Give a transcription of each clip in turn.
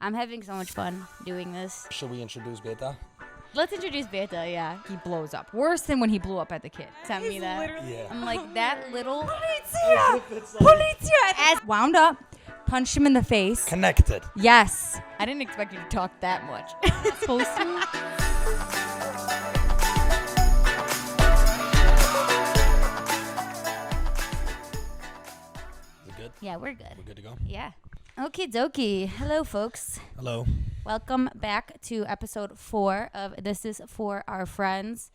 I'm having so much fun doing this. Should we introduce Beta? Let's introduce Beta, yeah. He blows up. Worse than when he blew up at the kid. Sent me that. Yeah. I'm like, that little... Polizia! As wound up, punched him in the face. Connected. Yes. I didn't expect you to talk that much. Supposed to? Is it good? Yeah, we're good. We're good to go? Yeah. Okie dokie. Hello, folks. Hello. Welcome back to episode 4 of This Is For Our Friends.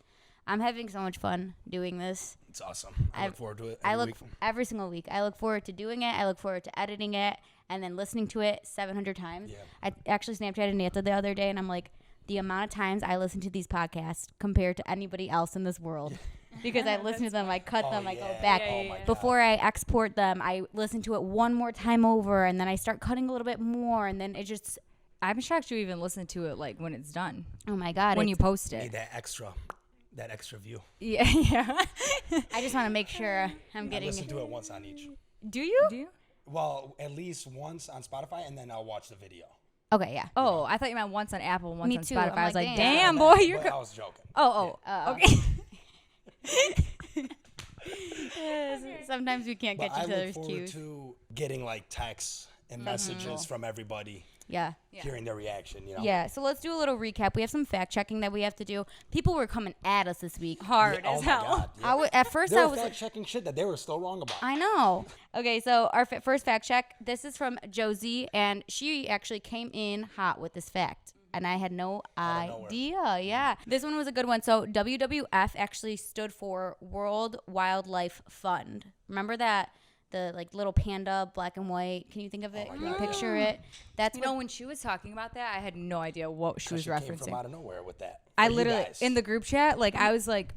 I'm having so much fun doing this. It's awesome. I look forward to it every week. Every single week. I look forward to doing it. I look forward to editing it and then listening to it 700 times. Yeah. I actually Snapchatted Nata the other day, and I'm like, the amount of times I listen to these podcasts compared to anybody else in this world. Because I listen to them, I cut them, I go back. Before I export them, I listen to it one more time over, and then I start cutting a little bit more, and then it just... I'm shocked you even listen to it like when it's done. Oh my God. When you post it. Need that extra view. Yeah, yeah. I just want to make sure I'm I getting... listen to it once on each. Do you? Well, at least once on Spotify, and then I'll watch the video. Okay, yeah. Oh, I thought you meant once on Apple and once Me on too. Spotify. I'm I was like, like, damn. damn, boy, you're... I was joking. Okay. Sometimes we can't But catch I each look other's forward cues. to getting like texts and messages from everybody, Yeah. hearing their reaction, you know? Yeah, so let's do a little recap. We have some fact checking that we have to do. People were coming at us this week. Hard Yeah, as oh my hell. God, yeah. At first They I were was like, fact-checking shit that they were still wrong about. I know. Okay, so our first fact check. This is from Josie, and she actually came in hot with this fact. And I had no idea. Yeah. This one was a good one. So WWF actually stood for World Wildlife Fund. Remember that? The like little panda, black and white. Can you think of it? Can you picture it? That's You know, when she was talking about that, I had no idea what she was She referencing. came from out of nowhere with that. I Or you literally, guys. in the group chat, like, I was like,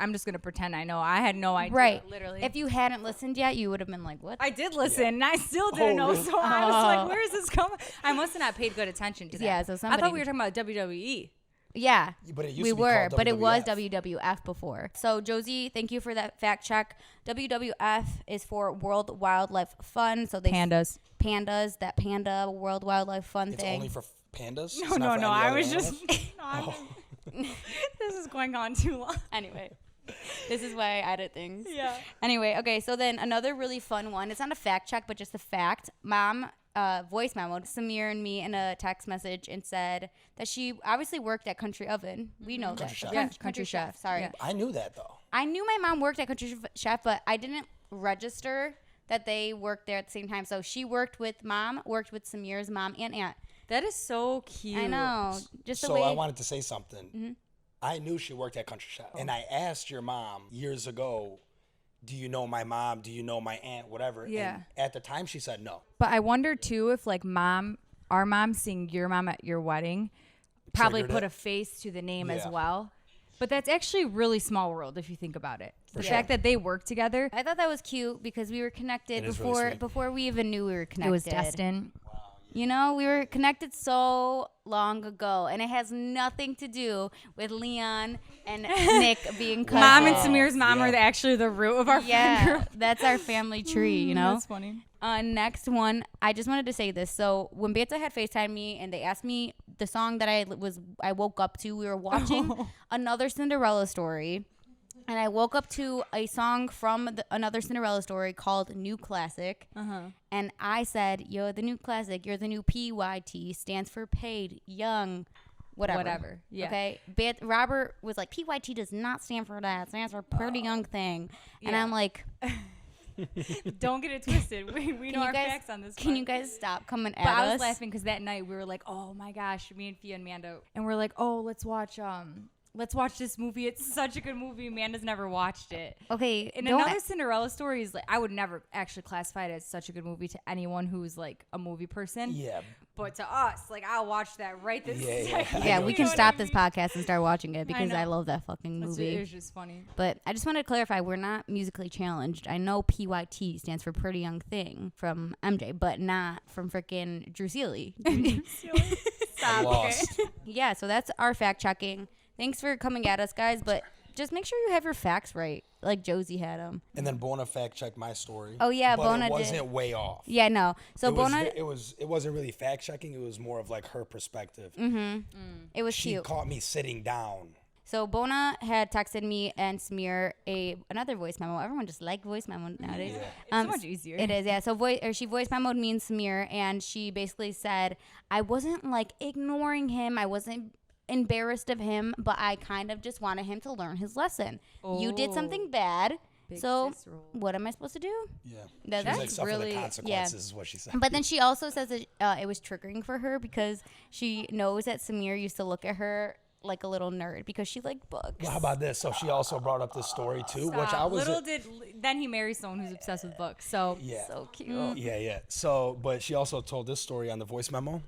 I'm just going to pretend I know. I had no idea. right. Literally. If you hadn't listened yet, you would have been like, what? I did listen, and I still didn't know. really? So I was like, where is this coming? I must have not paid good attention to that. Yeah, so I somebody- thought we were talking about WWE. Yeah, But it used we to be were, called but it was WWF. WWF before. So Josie, thank you for that fact check. WWF is for World Wildlife Fund. So they Pandas. that panda World Wildlife Fund It's thing. only for pandas? It's No, not for any I other was animals? just... This is going on too long. Anyway, this is why I edit things. Yeah. Anyway, okay, so then another really fun one. It's not a fact check, but just a fact. Mom voice memoed Samir and me in a text message and said that she obviously worked at Country Oven. We know that. Chef. Yeah, Country Chef. Sorry. Yeah. I knew that, though. I knew my mom worked at Country Chef, but I didn't register that they worked there at the same time. So she worked with Samir's mom and aunt. That is so cute. I know. Just the So way. I wanted to say something. I knew she worked at Country Chef. And I asked your mom years ago, do you know my mom? Do you know my aunt? Whatever. Yeah. And at the time, she said no. But I wonder, too, if, like, our mom seeing your mom at your wedding probably Triggered put it. a face to the name as Yeah. well. But that's actually really small world if you think about it. The sure. fact that they work together, I thought that was cute because we were connected It is really sweet. before we even knew we were connected. it was destined. You know, we were connected so long ago, and it has nothing to do with Leon and Nick being cousins. Mom and Samir's mom Yeah. are actually the root of our friend Yeah, group. that's our family tree, you know? That's funny. Next one, I just wanted to say this. So when Beta had FaceTimed me and they asked me the song that I woke up to, we were watching Another Cinderella Story. And I woke up to a song from Another Cinderella Story called New Classic. And I said, you're the new classic. You're the new PYT. Stands for paid, young, whatever. Yeah. Okay. Robert was like, PYT does not stand for that. It stands for pretty young thing. And Yeah. I'm like... Don't get it twisted. We know you our guys- facts on this. Can part. you guys stop coming at But us? I was laughing because that night we were like, oh my gosh, me and Fia and Mando, and we're like, oh, let's watch this movie. It's such a good movie. Amanda's never watched it. Okay. And don't- Another Cinderella Story is like, I would never actually classify it as such a good movie to anyone who's like a movie person. Yeah. But to us, like, I'll watch that right this Yeah. second. Yeah, know we what can you stop this podcast and start watching it because know. I love that fucking It movie. was just funny. But I just wanted to clarify, we're not musically challenged. I know PYT stands for Pretty Young Thing from MJ, but not from frickin' Drew Seeley. I'm lost. Yeah, so that's our fact checking. Thanks for coming at us, guys, but just make sure you have your facts right. like Josie had them. And then Bona fact checked my story. Oh, yeah, but Bona it did. wasn't way off. Yeah, no. So Bona, it wasn't really fact checking. It was more of like her perspective. it was She cute. caught me sitting down. So Bona had texted me and Samir another voice memo. Everyone just like voice memo nowadays. It's so much easier. It is, yeah. So she voice memoed me and Samir, and she basically said, I wasn't like ignoring him. I wasn't embarrassed of him, but I kind of just wanted him to learn his lesson. You did something bad. So what am I supposed to do? Yeah. That's like, suffer really, the consequences is what she said. But then she also says that it was triggering for her because she knows that Samir used to look at her like a little nerd because she liked books. Well, how about this? So she also brought up this story too, which I was then he marries someone who's obsessed with books. So yeah. So cute. Yeah. So, but she also told this story on the voice memo,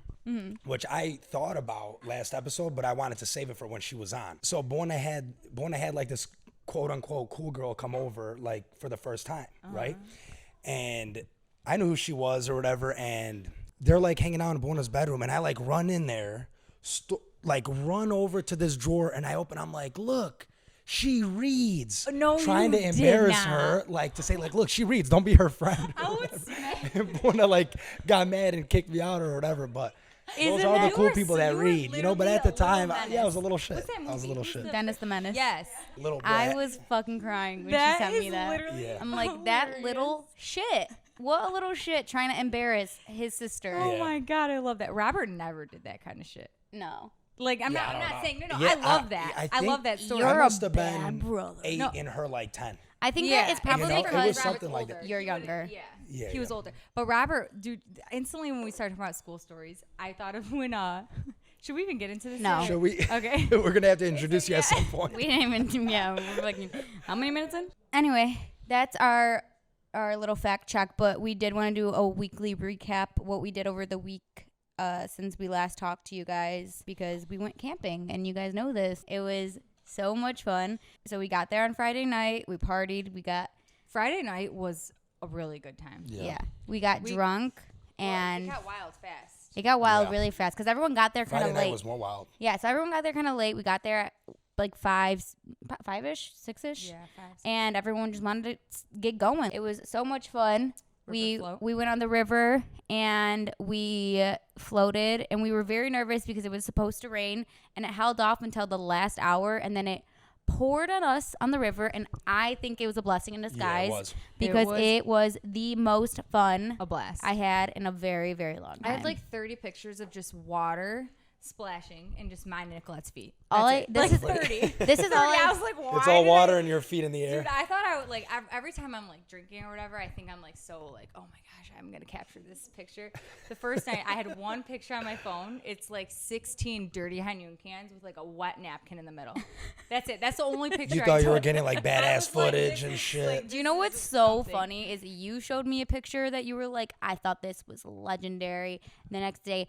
which I thought about last episode, but I wanted to save it for when she was on. So Bona had like this quote unquote cool girl come over like for the first time, right? And I knew who she was or whatever, and they're like hanging out in Bona's bedroom, and I like run in there, like run over to this drawer, and I open. I'm like, look, she reads. No, trying you to embarrass did not. her, like to say, like, look, she reads. Don't be her friend. I would say. And Bona like got mad and kicked me out or whatever. But those Isn't are the that- cool you were- people that you were read, you know. But literally at the a little time, menace. yeah, I was a little shit. What's that I was a little movie? shit. Dennis the Menace. Yes. Little I brat. was fucking crying when That she sent me is that. literally Yeah. I'm like, that little shit. What a little shit trying to embarrass his sister. Oh Yeah. my God, I love that. Robert never did that kind of shit. No. Like, I'm Yeah, I not don't know. saying, no, Yeah, I love that. I think love that story. You're I a must have bad been brother. 8 No. and her like 10. I think Yeah, that it's probably You know, it because was something like that. You're younger. Yeah. Yeah, He was yeah. older. But Robert, dude, instantly when we started talking about school stories, I thought of when, should we even get into this? No. yet? Should we? Okay. We're gonna have to introduce you at some point. We didn't even, yeah, we're like, how many minutes in? Anyway, that's our little fact check, but we did want to do a weekly recap, what we did over the week since we last talked to you guys, because we went camping, and you guys know this. It was so much fun. So we got there on Friday night. We partied. Friday night was a really good time. Yeah. We got drunk, and it got wild fast. it got wild Yeah. really fast because everyone got there kind Friday of night late. was more wild. Yeah, so everyone got there kind of late. We got there at like 5-ish, 6-ish. Yeah, fast. And everyone just wanted to get going. It was so much fun. We float. went on the river and we floated, and we were very nervous because it was supposed to rain, and it held off until the last hour, and then it poured on us on the river, and I think it was a blessing in disguise was. because was it was the most fun A blast. I had in a very, very long time. I had like 30 pictures of just water splashing and just my Nicolette's feet. All That's it. this is 30. this is all I I was like, why? It's all did water and your feet in the air. Dude, I thought I would like every time I'm like drinking or whatever, I think I'm like so like, oh my gosh, I'm gonna capture this picture. The first night I had one picture on my phone. It's like 16 dirty high noon cans with like a wet napkin in the middle. That's it. That's the only picture. You I thought you were took. getting like I badass was like, footage this and is, shit. like, Do you know this what's is so something. funny is you showed me a picture that you were like, I thought this was legendary. The next day,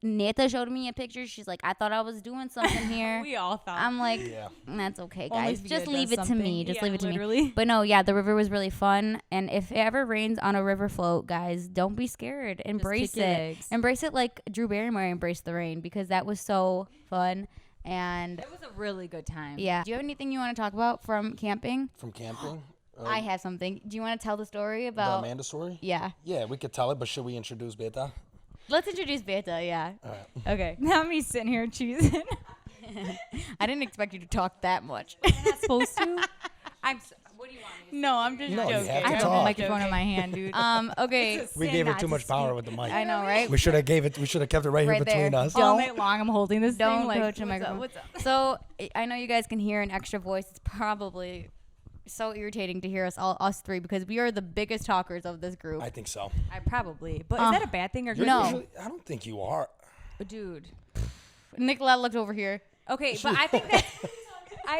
Neta showed me a picture. She's like, I thought I was doing something here. We all thought. I'm like, Yeah. that's okay, Only guys. Via Just does leave it to me. something. Just Yeah, leave it to literally. me. But no, yeah, the river was really fun. And if it ever rains on a river float, guys, don't be scared. Embrace kick your it. legs. Embrace it like Drew Barrymore embraced the rain, because that was so fun. And It was a really good time. yeah. Do you have anything you want to talk about from camping? From camping? I have something. Do you want to tell the story The about? Amanda story? Yeah. Yeah, we could tell it, but should we introduce Beta? Let's introduce Beta, yeah. All right. Okay. Now me sitting here choosing. I didn't expect you to talk that much. I'm not supposed to. What do you want me to No, I'm just No, you joking. have to I have talk. a microphone in my hand, dude. Okay. We gave her too much power with the mic. I know, right? We should have kept it right, Right here between there. us. All Don't- night long, I'm holding this Don't thing. Like, coach a what's up, microphone. what's up? So I know you guys can hear an extra voice. It's probably so irritating to hear us three, because we are the biggest talkers of this group. I think so. I probably. But is that a bad thing or good? No. Usually- I don't think you are. Dude. Nicolette looked over here. Okay, but I think that's.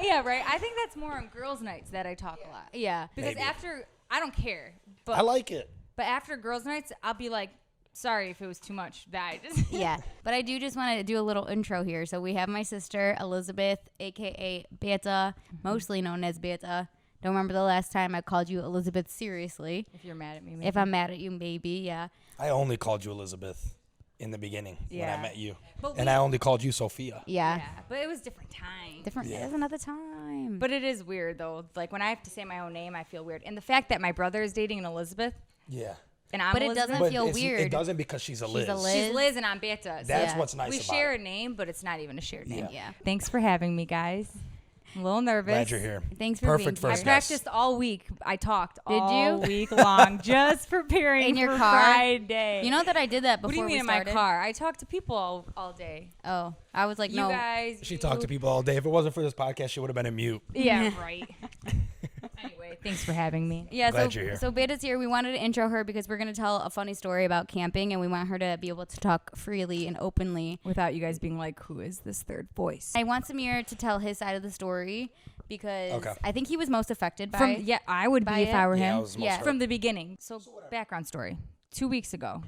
Yeah, right. I think that's more on girls' nights that I talk a lot. Yeah. Because Maybe. after, I don't care. But I like it. But after girls' nights, I'll be like, sorry if it was too much. That I just. Yeah. But I do just want to do a little intro here. So we have my sister, Elizabeth, a.k.a. Beta, mostly known as Beta. Don't remember the last time I called you Elizabeth seriously. If you're mad at me, maybe. If I'm mad at you, maybe, yeah. I only called you Elizabeth. in the beginning when Yeah. I met you. But And I only called you Sophia. Yeah. Yeah, but it was different time. Different. Yeah. It was another time. But it is weird though. Like when I have to say my own name, I feel weird. And the fact that my brother is dating an Elizabeth Yeah. and I'm But it Elizabeth. doesn't feel It weird. doesn't because she's a Liz. She's a Liz. She's Liz and I'm Beta. That's Yeah. what's nice We about share it. a name, but it's not even a shared name. Yeah. Yeah. Thanks for having me, guys. I'm a little nervous. Glad you're here. Thanks for Perfect being I first here. guest. practiced all week. I talked Did all you? week long, just preparing In your for car? Friday. You know that I did that before what do you mean we in started? my car? I talked to people all day. Oh, I was like, You no. guys. She talked to people all day. If it wasn't for this podcast, she would have been in mute. Yeah, right. Anyway, thanks for having me. Yeah, Glad you're here. so Beta's here. We wanted to intro her because we're going to tell a funny story about camping, and we want her to be able to talk freely and openly. Without you guys being like, who is this third voice? I want Samir to tell his side of the story because Okay. I think he was most affected by Yeah, I would by be if it? I were Yeah, I him. was most Yeah. hurt. From the beginning. So background story. 2 weeks ago,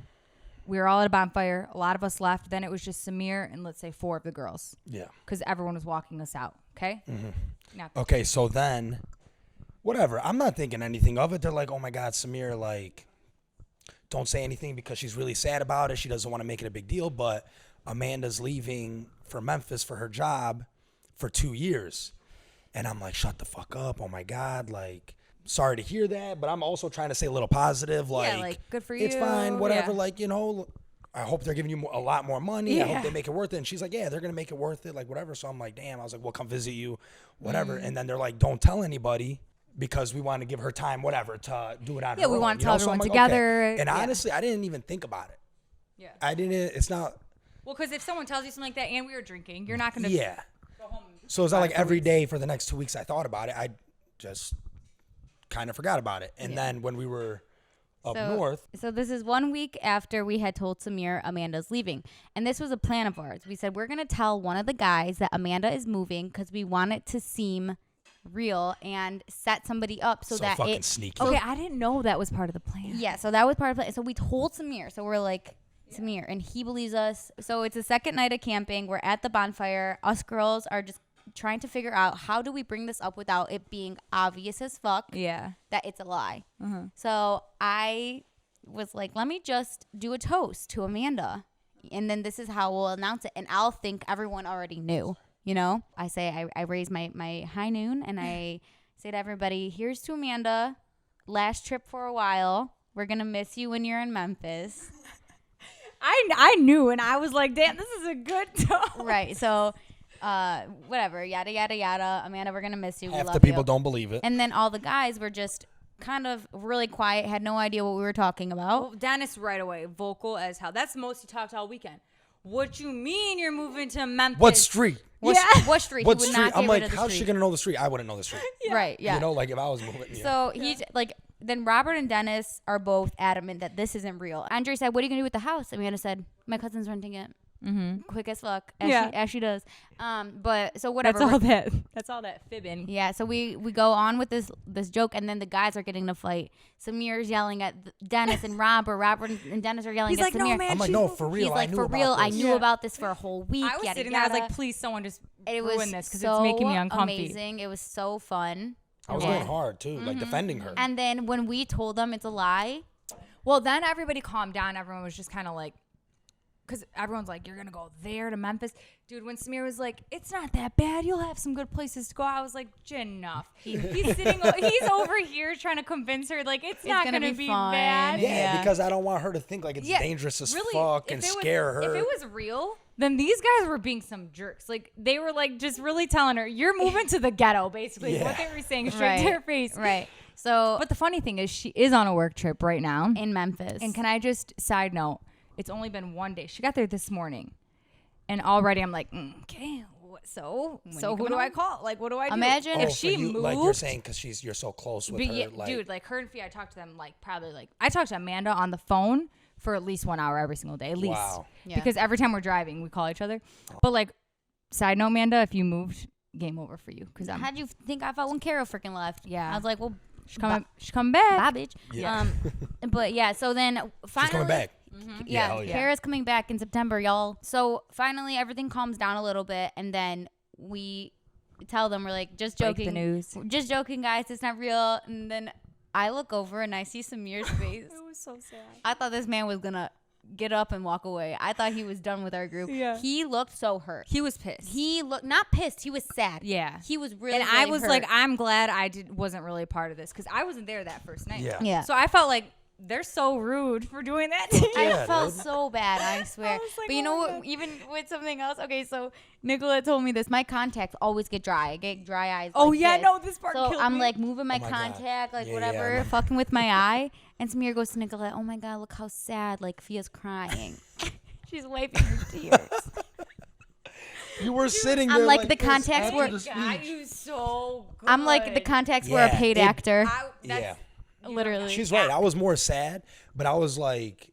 we were all at a bonfire. A lot of us left. Then it was just Samir and let's say 4 of the girls Yeah. because everyone was walking us out. Okay. Now, Okay, so then, whatever. I'm not thinking anything of it. They're like, oh my God, Samir, like, don't say anything because she's really sad about it. She doesn't want to make it a big deal. But Amanda's leaving for Memphis for her job for 2 years. And I'm like, shut the fuck up. Oh my God. Like, sorry to hear that. But I'm also trying to say a little positive. Like, like, good for It's you. fine, whatever. Yeah. Like, I hope they're giving you a lot more money. I Yeah. hope they make it worth it. And she's like, yeah, they're going to make it worth it. Like, whatever. So I'm like, damn. I was like, we'll come visit you, whatever. And then they're like, don't tell anybody because we want to give her time, whatever, to do it on her Yeah, we own, want to you tell know? So I'm everyone like, together. okay. And Yeah. honestly, I didn't even think about it. Yeah. I didn't. It's not. Well, because if someone tells you something like that and we were drinking, you're not going to Yeah. go home. So it's not like every day for the next 2 weeks I thought about it. I just kind of forgot about it. And then when we were up north, So this is 1 week after we had told Samir Amanda's leaving. And this was a plan of ours. We said we're going to tell one of the guys that Amanda is moving because we want it to seem real and set somebody up so that fucking it sneaky. Okay, I didn't know that was part of the plan. Yeah, so that was part of it. So we told Samir. So we're like, Samir, and he believes us. So it's the second night of camping. We're at the bonfire. Us girls are just trying to figure out how do we bring this up without it being obvious as fuck Yeah. that it's a lie. So I was like, let me just do a toast to Amanda. And then this is how we'll announce it. And I'll think everyone already knew, I say, I raise my high noon and I say to everybody, here's to Amanda. Last trip for a while. We're going to miss you when you're in Memphis. I knew, and I was like, damn, this is a good tone. Right. So, whatever. Yada, yada, yada. Amanda, we're going to miss you. We half love the people you. don't believe it. And then all the guys were just kind of really quiet, had no idea what we were talking about. Well, Dennis right away, vocal as hell. That's the most he talked all weekend. What you mean you're moving to Memphis? What street? What, what street? What he would street? not get I'm rid like, of the how's she street. going to know the street? I wouldn't know the street. Right, yeah. Like if I was moving. Yeah. So he then Robert and Dennis are both adamant that this isn't real. Andre said, what are you going to do with the house? Amanda said, my cousin's renting it. Quick as fuck, as she does. But so whatever. That's all that fibbing. Yeah, so we go on with this joke, and then the guys are getting in a fight. Samir's yelling at Dennis and Robert. Robert and Dennis are yelling He's at like, Samir. no, man. I'm like, no, for real. He's like, I knew for about real, I this. knew about this for a whole week. I was yada, sitting there, I was yada. like, please, someone just it ruin was this because so it's making me uncomfortable. amazing. It was so fun. I was Yeah. going hard too, like defending her. And then when we told them it's a lie, Well, then everybody calmed down. Everyone was just kind of like, because everyone's like, you're going to go there to Memphis. Dude, when Samir was like, it's not that bad. You'll have some good places to go. I was like, enough. He's he's over here trying to convince her, like, it's not gonna going to be be fun. bad. Yeah, because I don't want her to think like it's Yeah, dangerous as really, fuck if and it was- scare her. If it was real, then these guys were being some jerks. Like, they were, like, just really telling her, you're moving to the ghetto, basically, is what Yeah. they were saying straight to her face. right. So But the funny thing is, she is on a work trip right now. in Memphis, And can I just, side note, it's only been one day. She got there this morning. And already I'm like, okay, so you who coming do I home? call? Like, what do I do? Imagine if for she you, moved. like you're saying, because you're so close with But her. yeah, like, dude, like her and Fee, I talked to them I talked to Amanda on the phone for at least 1 hour every single day, at least. Wow. Yeah. Because every time we're driving, we call each other. But like, side note, Amanda, if you moved, game over for you. Because how'd you think I felt when Carol freaking left? Yeah. I was like, well, she's coming back. bye, bitch. Yeah. But yeah, so then finally, she's coming back. Yeah, hell yeah. Kara's coming back in September, y'all. So finally, everything calms down a little bit, and then we tell them, we're like, just Break joking, the news. just joking, guys. It's not real. And then I look over and I see Samir's face. It was so sad. I thought this man was gonna get up and walk away. I thought he was done with our group. Yeah. He looked so hurt. He was pissed. He looked not pissed. He was sad. Yeah. He was really. And really I was hurt. like, I'm glad I wasn't really a part of this because I wasn't there that first night. Yeah. Yeah. So I felt like they're so rude for doing that to you. Yeah, I felt dude. so bad, I swear. was like, but you know oh my what? God. Even with something else. Okay, so Nicola told me this. My contacts always get dry. I get dry eyes. Oh, like yeah, this. no, this part So killed I'm me. like moving my Oh my God. contact, like Yeah, whatever, yeah. fucking with my eye. And Samir goes to Nicola, oh my God, look how sad. Like Fia's crying. She's wiping her tears. You were sitting I'm there like, the this contacts after were- the God, speech. you so good. I'm like, the contacts were a Yeah, paid it- actor. Yeah. Literally. She's right. I was more sad, but I was like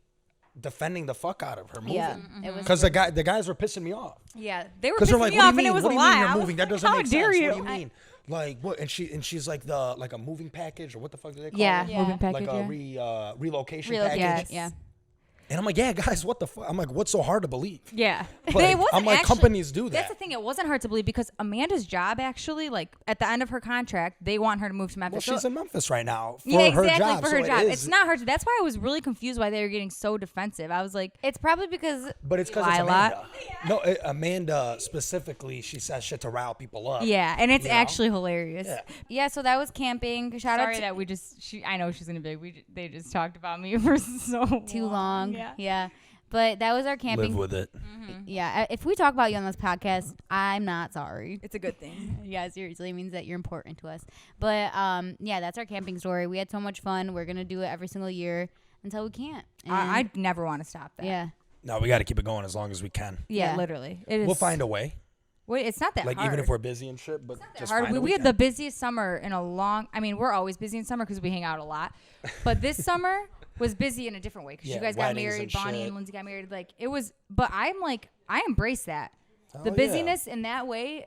defending the fuck out of her moving. Yeah, it was Because the guys were pissing me off. Yeah, they were Because they're pissing like, me what off do you and mean? it was What a do you lie. mean I you're was moving? That like, doesn't how make dare sense. you? What do you mean? Like what? And she's like like a moving package or what the fuck do they call Yeah. it? Yeah. Moving package, Like a yeah. relocation Relocation, package. yeah. And I'm like, yeah, guys, what the fuck? I'm like, what's so hard to believe? Yeah. Like, But it wasn't I'm like, actually- companies do That's that. the thing. It wasn't hard to believe because Amanda's job actually, like at the end of her contract, they want her to move to Well, Memphis. she's So- in Memphis right now for yeah, her exactly, job. for so her it job. is- It's not hard to. That's why I was really confused why they were getting so defensive. I was like, It's probably because But it's because it's lie a lot. Amanda. No, Amanda specifically, she says shit to rile people up. yeah, and it's You know? actually hilarious. Yeah. yeah. So that was camping. Shout out Sorry to that we just. I know she's gonna be. They just talked about me for so too long. Yeah. Yeah. But that was our camping. Live with it. Yeah, if we talk about you on this podcast, I'm not sorry. It's a good thing. Yeah, seriously, it means that you're important to us. But yeah, that's our camping story. We had so much fun. We're gonna do it every single year until we can't. And I never want to stop that. yeah, No, we got to keep it going as long as we can. Yeah, Yeah. literally. It is. We'll find a way. Wait, it's not that Like hard. even if we're busy and shit, but just hard. find a We had the weekend. busiest summer in a long. I mean, we're always busy in summer because we hang out a lot. But this summer was busy in a different way because Yeah, you guys got weddings married. and Bonnie shit. and Lindsay got married. Like it was. But I'm like, I embrace that. Hell The yeah. busyness in that way.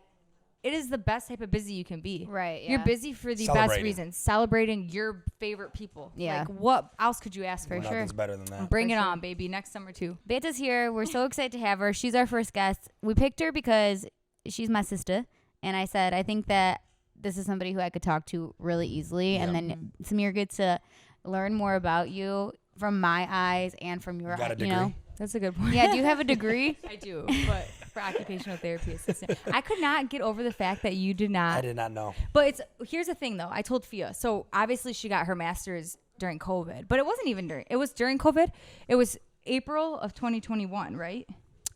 It is the best type of busy you can be. Right, You're yeah. busy for the best Celebrating. reasons. Celebrating your favorite people. Yeah. Like what else could you ask for? Nothing's better than that. Bring For it sure. on, baby. Next summer too. Beta's here. We're so excited to have her. She's our first guest. We picked her because she's my sister, and I said I think that this is somebody who I could talk to really easily, and then Samir gets to learn more about you from my eyes and from your You got a eyes. degree? You know? That's a good point. Yeah. Do you have a degree? I do, but for occupational therapy assistant. I could not get over the fact that you did not. I did not know. But here's the thing though. I told Fia. So obviously she got her master's during COVID, but it wasn't even it was during COVID. It was April of 2021, right?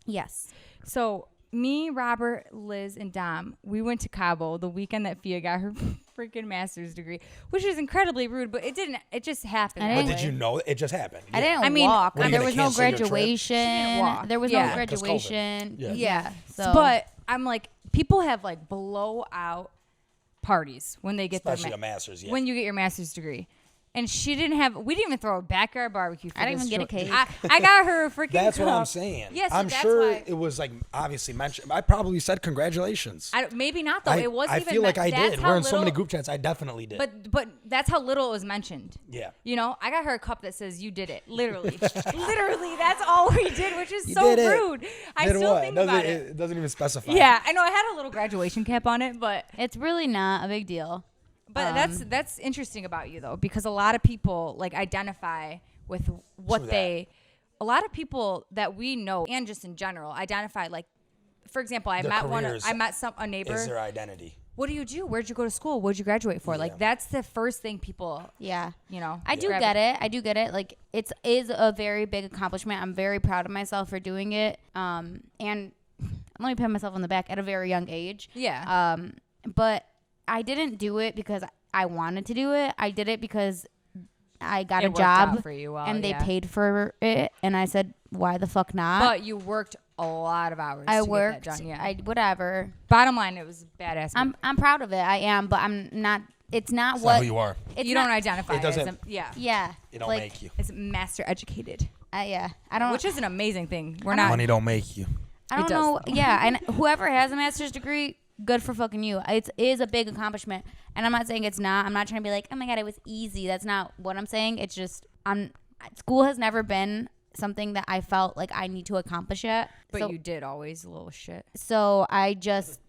Yes. So me, Robert, Liz, and Dom, we went to Cabo the weekend that Fia got her freaking master's degree, which is incredibly rude, but it just happened. I that But didn't- did way. you know it just happened? I Yeah. didn't I mean, walk. What, are you There gonna was no cancel your trip? graduation. walk. There was Yeah. no 'Cause COVID. graduation. Yeah. Yeah. So, But I'm like, people have like blowout parties when they get Especially their a master's. Yeah. when you get your master's degree. And we didn't even throw a backyard barbecue for I didn't this even get a short- cake. I got her a freaking That's what I'm cup. saying. Yes, I'm that's sure why- it was like obviously mentioned. I probably said congratulations. Maybe not though. It wasn't I even feel like I that's did. how We're in so many little- group chats. I definitely did. But that's how little it was mentioned. yeah. You know, I got her a cup that says "You did it." Literally, literally. That's all we did, which is You so did it. rude. I Did still what? think doesn't, about it. It doesn't even specify. Yeah, I know. I had a little graduation cap on it, but it's really not a big deal. But that's interesting about you though, because a lot of people like identify with what True that. a lot of people that we know and just in general identify like, for example, I Their met careers a neighbor. Is their identity. What do you do? Where'd you go to school? What'd you graduate for? Yeah. Like that's the first thing people, Yeah. you know. I do grab- get it. I do get it. Like it is a very big accomplishment. I'm very proud of myself for doing it. And let me pat myself on the back at a very young age. Yeah. But I didn't do it because I wanted to do it. I did it because I got It a worked out job for you well, and they yeah. paid for it. And I said, why the fuck not? But you worked a lot of hours. I to worked. Get that done, yeah. I whatever. Bottom line, it was badass. I'm proud of it. I am, but I'm not. It's not It's what not who you are. It's you not, don't identify It doesn't- as Yeah. It don't like, make you. as master educated, Yeah. I don't. which is an amazing thing. We're I not. Money don't make you. I don't It does, know. though. Yeah, and whoever has a master's degree, good for fucking you. It is a big accomplishment, and I'm not saying it's not. I'm not trying to be like, oh my god, it was easy. That's not what I'm saying. It's just school has never been something that I felt like I need to accomplish yet. But so, you did always a little shit. so I just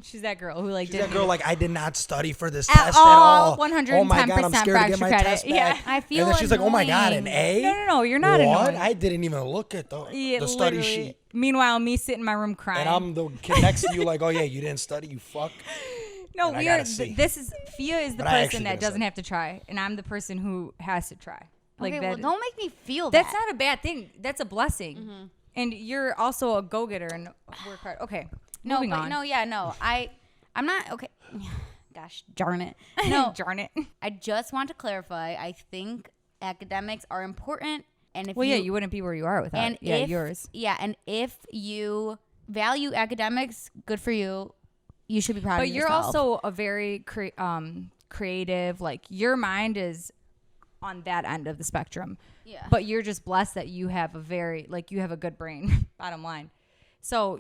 She's that girl who like She's did that girl like, I did not study for this At test all, at all. 110% Oh my God, I'm scared to get my fracture test credit. Yeah, back. I feel And then she's like, oh my God, an annoying. A? No, you're not What? annoying. I didn't even look at the study literally. sheet. Meanwhile, me sit in my room crying. And I'm the kid next to you like, oh yeah, you didn't study, you fuck. no, and I we got are. a C. This is Fia is the But I person actually that got a doesn't C. have to try, and I'm the person who has to try. Like Okay, that. well, don't make me feel That's that. not a bad thing. That's a blessing. And you're also a go-getter and work hard. Okay. No, moving but on. no, yeah, no. I'm not okay. Gosh darn it. No, Darn it. I just want to clarify. I think academics are important, and if Well, you wouldn't be where you are without. and Yeah, if, yours. Yeah, and if you value academics, good for you. You should be proud of But you're yourself. also a very creative. Like your mind is on that end of the spectrum. Yeah. But you're just blessed that you have you have a good brain. Bottom line. So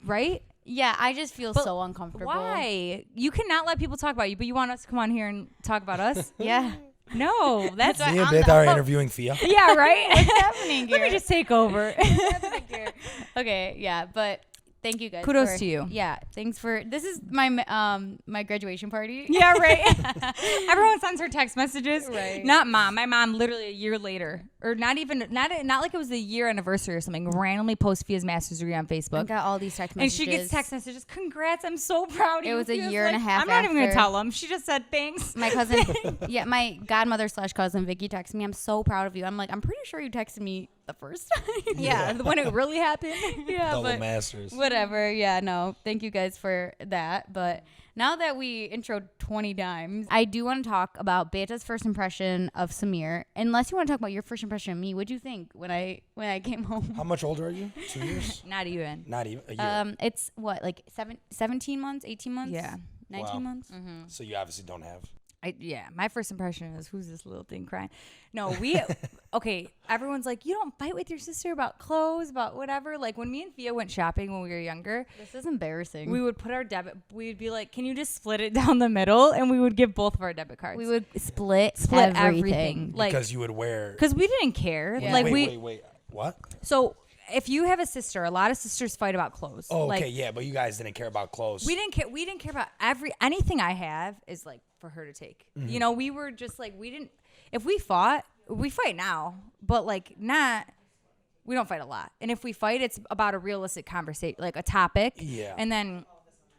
right? Yeah, I just feel But so uncomfortable. Why? You cannot let people talk about you, but you want us to come on here and talk about us? Yeah. No, that's why Me and I'm Beth the are host. interviewing Fia. yeah, right. What's happening here? Let me just take over. Okay, yeah, but thank you guys. Kudos to you. Yeah, thanks for. This is my my graduation party. Yeah, right. Everyone sends her text messages. Right. Not mom. My mom literally a year later, or not like it was the year anniversary or something. Randomly post Fia's master's degree on I Facebook. got all these text And messages. she gets text messages. Congrats! I'm so proud of you. It was a Fia's year and a half I'm not even gonna after. tell them. She just said thanks. My cousin, yeah, my godmother / cousin Vicky texted me. I'm so proud of you. I'm like, I'm pretty sure you texted me the first time. Yeah, when it really happened. yeah, Double but masters. whatever. Yeah, no, thank you guys for that. But now that we introed 20 times, I do want to talk about Beta's first impression of Samir. Unless you want to talk about your first impression of me, what'd you think when I came home? How much older are you? 2 years? Not even. Not even a year. It's what, like 17 months, 18 months? Yeah. 19 Wow. months? So you obviously don't have. My first impression is, who's this little thing crying? No, okay, everyone's like, you don't fight with your sister about clothes, about whatever. Like when me and Fia went shopping when we were younger, This is embarrassing. we would put our we'd be like, can you just split it down the middle? And we would give both of our debit cards. We would split everything. Like, Because you would wear. because we didn't care. Yeah. Like wait. What? so if you have a sister, a lot of sisters fight about clothes. Oh, like, okay, yeah, but you guys didn't care about clothes. We didn't care. We didn't care about anything I have is like for her to take. Mm-hmm. You know, we were just like, we didn't. If we fought, we fight now, but like not. We don't fight a lot, and if we fight, it's about a realistic conversation, like a topic. Yeah. And then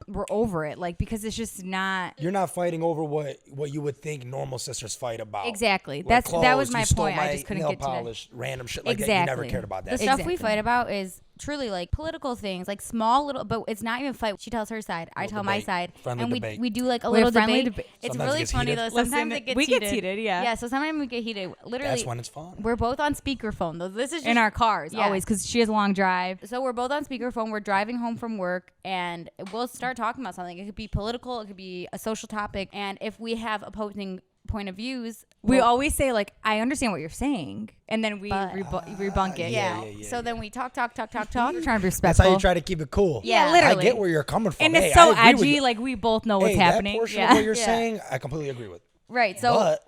we're over it, like because it's just not. You're not fighting over what you would think normal sisters fight about. Exactly. Like that was clothes, my you stole point. I my just couldn't nail get to that. polish, random shit like that. You never Exactly. cared about The that. stuff we Exactly. fight about is truly like political things, like small little, but it's not even fight. She tells her side, I Little tell my debate. side, Friendly and debate. we do like a We little have friendly debate. debate. It's Sometimes it really gets funny heated. though. Sometimes Listen, it gets we heated. get heated, yeah. Yeah. So sometimes we get heated. Literally, That's when it's fun. we're both on speakerphone though. This is just In our cars, Yeah. always, because she has a long drive. So we're both on speakerphone. We're driving home from work, and we'll start talking about something. It could be political. It could be a social topic. And if we have opposing point of views, We we'll- always say like, I understand what you're saying, and then we But- rebunk it. yeah. So then we talk. We're trying to be That's respectful. how you try to keep it cool. Yeah, literally. I get where you're coming from. And Hey, it's so I agree with edgy. you. Like we both know what's Hey, happening. that portion Yeah. of what you're Yeah. saying, I completely agree with. right. So But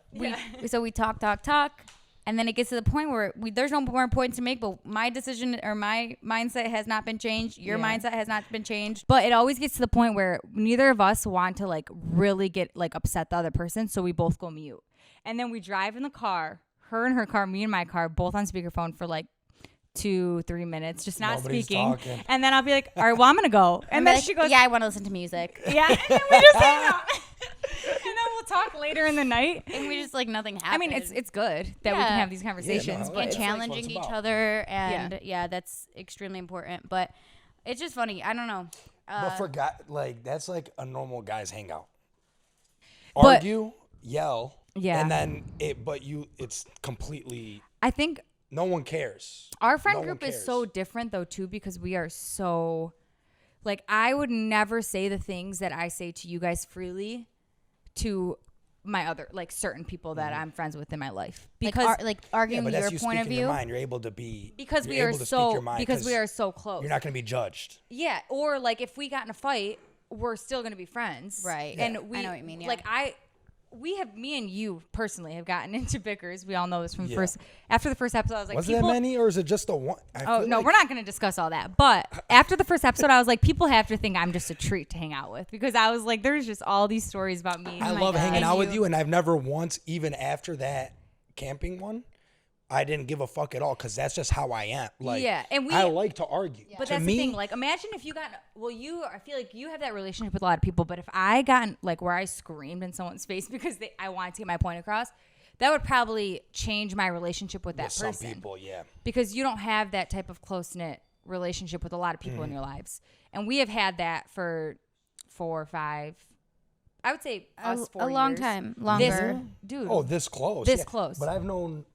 we talk, and then it gets to the point where there's no more points to make. But my decision or my mindset has not been changed. Your Yeah. mindset has not been changed. But it always gets to the point where neither of us want to like really get like upset the other person, so we both go mute. And then we drive in the car, her in her car, me in my car, both on speakerphone for like 2-3 minutes, just not Nobody's speaking. talking. And then I'll be like, all right, well, I'm gonna go. And I'm then like, she goes, yeah, I want to listen to music. yeah. And then we just hang out. And then we'll talk later in the night. And we just like nothing happens. I mean, it's good that we Yeah. can have these conversations, hell yeah. and but That's challenging what it's each about. other, and yeah, that's extremely important. But it's just funny. I don't know. but for guy, like that's like a normal guy's hangout. But- Argue, yell, Yeah. and then it's completely. I think No one cares. our friend No one group is cares. so different though too, because we are so like, I would never say the things that I say to you guys freely to my other like certain people that I'm friends with in my life, because like Yeah, arguing but your that's you point of speaking your view. mind. You're able to be because we you're are able to speak so your mind because we are so close. You're not going to be judged. Yeah, or like if we got in a fight, we're still gonna be friends, Right. And Yeah. we, I know what you mean, yeah. Like me and you personally have gotten into bickers. We all know this from after the first episode. I was like, was there many, or is it just the one? We're not going to discuss all that. But after the first episode, I was like, people have to think I'm just a treat to hang out with, because I was like, there's just all these stories about me. I love hanging out with you, and I've never once, even after that camping one, I didn't give a fuck at all, because that's just how I am. Like, and I like to argue. But that's the thing. Like, imagine if you got, I feel like you have that relationship with a lot of people, but if I got, like, where I screamed in someone's face because I wanted to get my point across, that would probably change my relationship with that person. Some people, because you don't have that type of close-knit relationship with a lot of people in your lives. And we have had that for 4 or 5, I would say us 4 years. A long time. Longer. Dude. Oh, this close. This close. But I've known...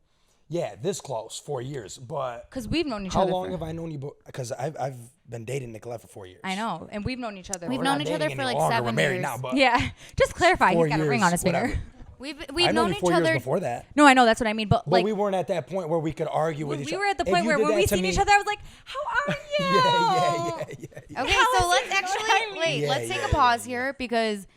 Yeah, this close, 4 years, but... Because we've known each other. other. How long have I known you? Because I've been dating Nicolette for 4 years. I know, and we've known each other. We've known each other for like 7 years. We're married now, but... Yeah, just clarify, he's got a ring on his finger. We've known each other... before that. No, I know, that's what I mean, but like... we weren't at that point where we could argue with each other. We were at the point where when we seen each other, I was like, how are you? Yeah. Okay, so let's actually... let's take a pause here, because...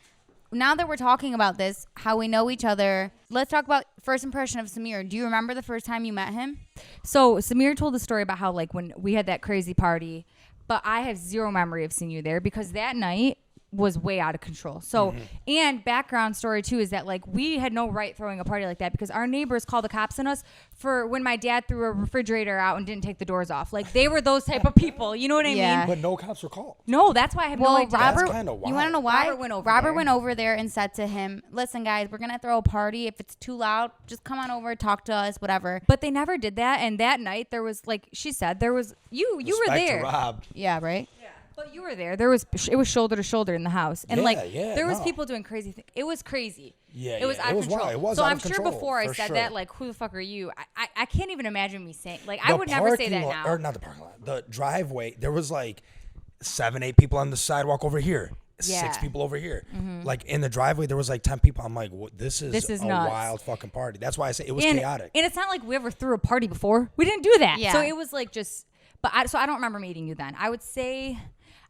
Now that we're talking about this, how we know each other, let's talk about first impression of Samir. Do you remember the first time you met him? So Samir told the story about how, like, when we had that crazy party, but I have zero memory of seeing you there, because that night was way out of control. So, and background story too is that, like, we had no right throwing a party like that, because our neighbors called the cops on us for when my dad threw a refrigerator out and didn't take the doors off. Like, they were those type of people. You know what I mean? But no cops were called. No, that's why I have no idea. Robert, that's kind of wild. You want to know why? Robert went over there and said to him, listen, guys, we're going to throw a party. If it's too loud, just come on over, talk to us, whatever. But they never did that. And that night there was, like she said, there was, you were there. To Rob. Yeah, right? But you were there. It was shoulder to shoulder in the house, and there was people doing crazy things. It was crazy. Yeah, it was out of control. Wild. It was so out I'm of sure control, before I said that, like, who the fuck are you? I can't even imagine me saying, like, I would never say that now. Or not the parking lot, the driveway. There was like 7, 8 people on the sidewalk over here. 6 people over here. Like, in the driveway, there was like 10 people. I'm like, this is a nuts. wild fucking party. That's why I say it was chaotic. And it's not like we ever threw a party before. We didn't do that. Yeah. So it was like just, so I don't remember meeting you then. I would say,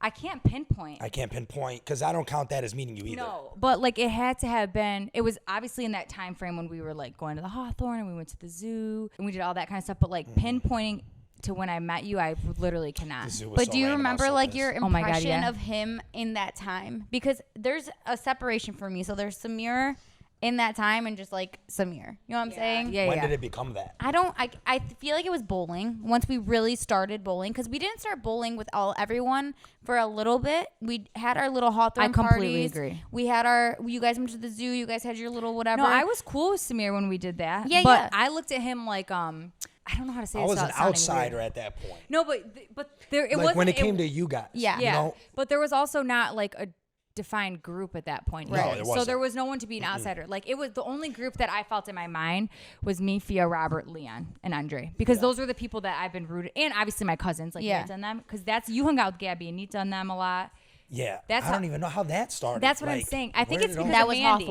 I can't pinpoint because I don't count that as meeting you either. No, but like it had to have been. It was obviously in that time frame when we were like going to the Hawthorne and we went to the zoo and we did all that kind of stuff. But like pinpointing to when I met you, I literally cannot. But do you remember like your impression God, of him in that time? Because there's a separation for me. So there's Samir in that time and just like Samir. You know what I'm saying? Yeah. When did it become that? I feel like it was bowling once we really started bowling, because we didn't start bowling with everyone for a little bit. We had our little Hawthorne parties. I completely agree. We had you guys went to the zoo. You guys had your little whatever. No, I was cool with Samir when we did that. Yeah, but I looked at him like I don't know how to say. I was an outsider weird. at that point. No, but there it like wasn't when it came to you guys. Yeah, you know? But there was also not like a defined group at that point. Right. No, there wasn't. So there was no one to be an outsider. Like, it was the only group that I felt in my mind was me, Fia, Robert, Leon, and Andre, because those were the people that I've been rooted, and obviously my cousins, like Nita and them, because you hung out with Gabby and Nita and them a lot. Yeah, I don't even know how that started. That's what I'm saying. I think it's because that of was Mandy.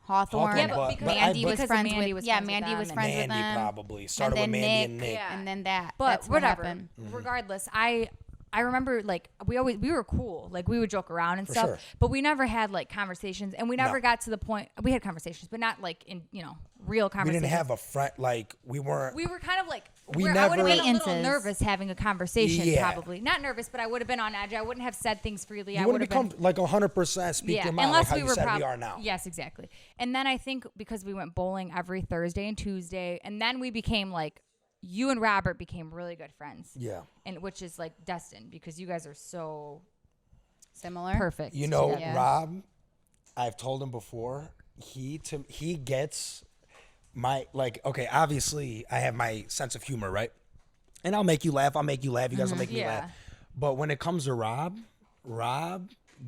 Hawthorne. Yeah, but because Mandy was because friends Mandy with was friends Mandy was with friends them. with them. Mandy probably started with Mandy and Nick. And then that. But that's whatever. What happened. Regardless, I remember like we were cool. Like we would joke around and stuff. Sure. But we never had like conversations, and we never got to the point. We had conversations, but not like in real conversations. We didn't have a friend. Like we weren't. We were kind of like. I would have been a little Acquaintances. nervous having a conversation. Yeah. Probably not nervous, but I would have been on edge. I wouldn't have said things freely. You wouldn't become like 100% speak your mind, unless like how we you were said we are now. Yes, exactly. And then I think because we went bowling every Thursday and Tuesday, and then we became like, you and Robert became really good friends. Yeah. And which is like destined because you guys are so similar, perfect. You know, Rob, I've told him before, he gets my, like, okay, obviously I have my sense of humor, right? And I'll make you laugh. You guys will make me laugh. But when it comes to Rob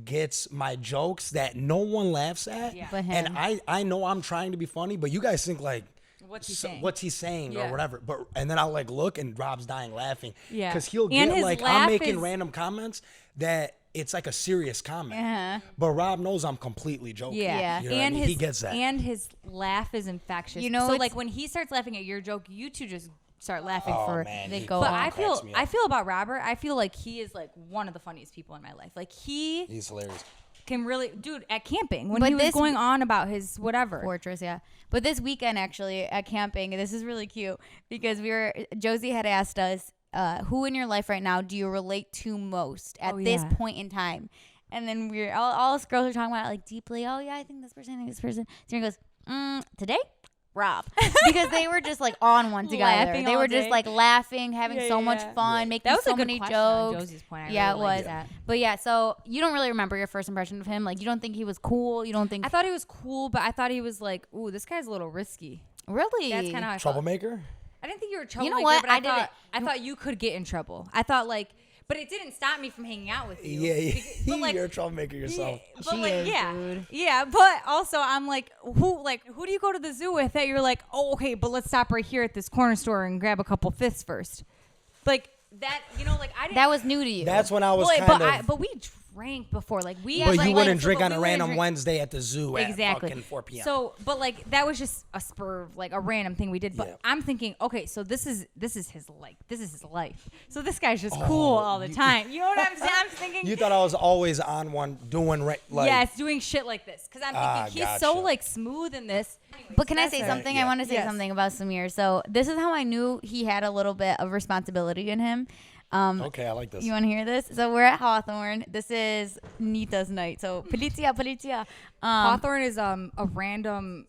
gets my jokes that no one laughs at. Yeah. But him. And I know I'm trying to be funny, but you guys think like, what's he saying or whatever. And then I'll like look and Rob's dying laughing. Yeah. Because he'll And get his like, laugh I'm making is- random comments that it's like a serious comment. Uh-huh. But Rob knows I'm completely joking. Yeah. You know what I mean? He gets that. And his laugh is infectious. You know, so it's- like when he starts laughing at your joke, you two just start laughing Man, they he go But on. I cracks me feel up. about Robert. I feel like he is like one of the funniest people in my life. Like He's hilarious. can really, dude, at camping when But he was this- going on about his whatever. Fortress, yeah. But this weekend, actually, at camping, this is really cute because Josie had asked us, who in your life right now do you relate to most at this point in time? And then all us girls are talking about it, like, deeply. Oh, yeah, I think this person, Samir goes, today? Rob. Because they were just, like, on one together. Laughing they all were just, day. like, laughing, having so much fun, making That was so a good many question on jokes. Josie's point. I Yeah, really it liked was. that. But, yeah, so you don't really remember your first impression of him? Like, you don't think he was cool? You don't think... I thought he was cool, but I thought he was like, ooh, this guy's a little risky. Really? That's kind of how I felt. Troublemaker? I didn't think you were a You troublemaker. know what? But I thought you could get in trouble. I thought like, but it didn't stop me from hanging out with you. Yeah. But like, You're a troublemaker yourself. Yeah, but She like, is, yeah, dude. yeah. But also, I'm like, who do you go to the zoo with that you're like, oh, okay, but let's stop right here at this corner store and grab a couple fifths first, like that, like I didn't. That was new to you. That's when I was Well, kind of... but we drank before, like we. But like, you wouldn't so- drink but on we a wouldn't random drink- Wednesday at the zoo Exactly. at fucking 4 p.m. So, but like that was just a spur, like a random thing we did. But Yeah. I'm thinking, okay, so this is his life. So this guy's just cool all the time. You know what I'm saying? I'm thinking. You thought I was always on one doing like... Yes, doing shit like this because I'm thinking he's so gotcha. like smooth in this. Anyways, But can I that's say it. something? Yeah. I want to say Yes. something about Samir. So this is how I knew he had a little bit of responsibility in him. Okay, I like this. You want to hear this? So we're at Hawthorne. This is Nita's night. So policia. Hawthorne is a random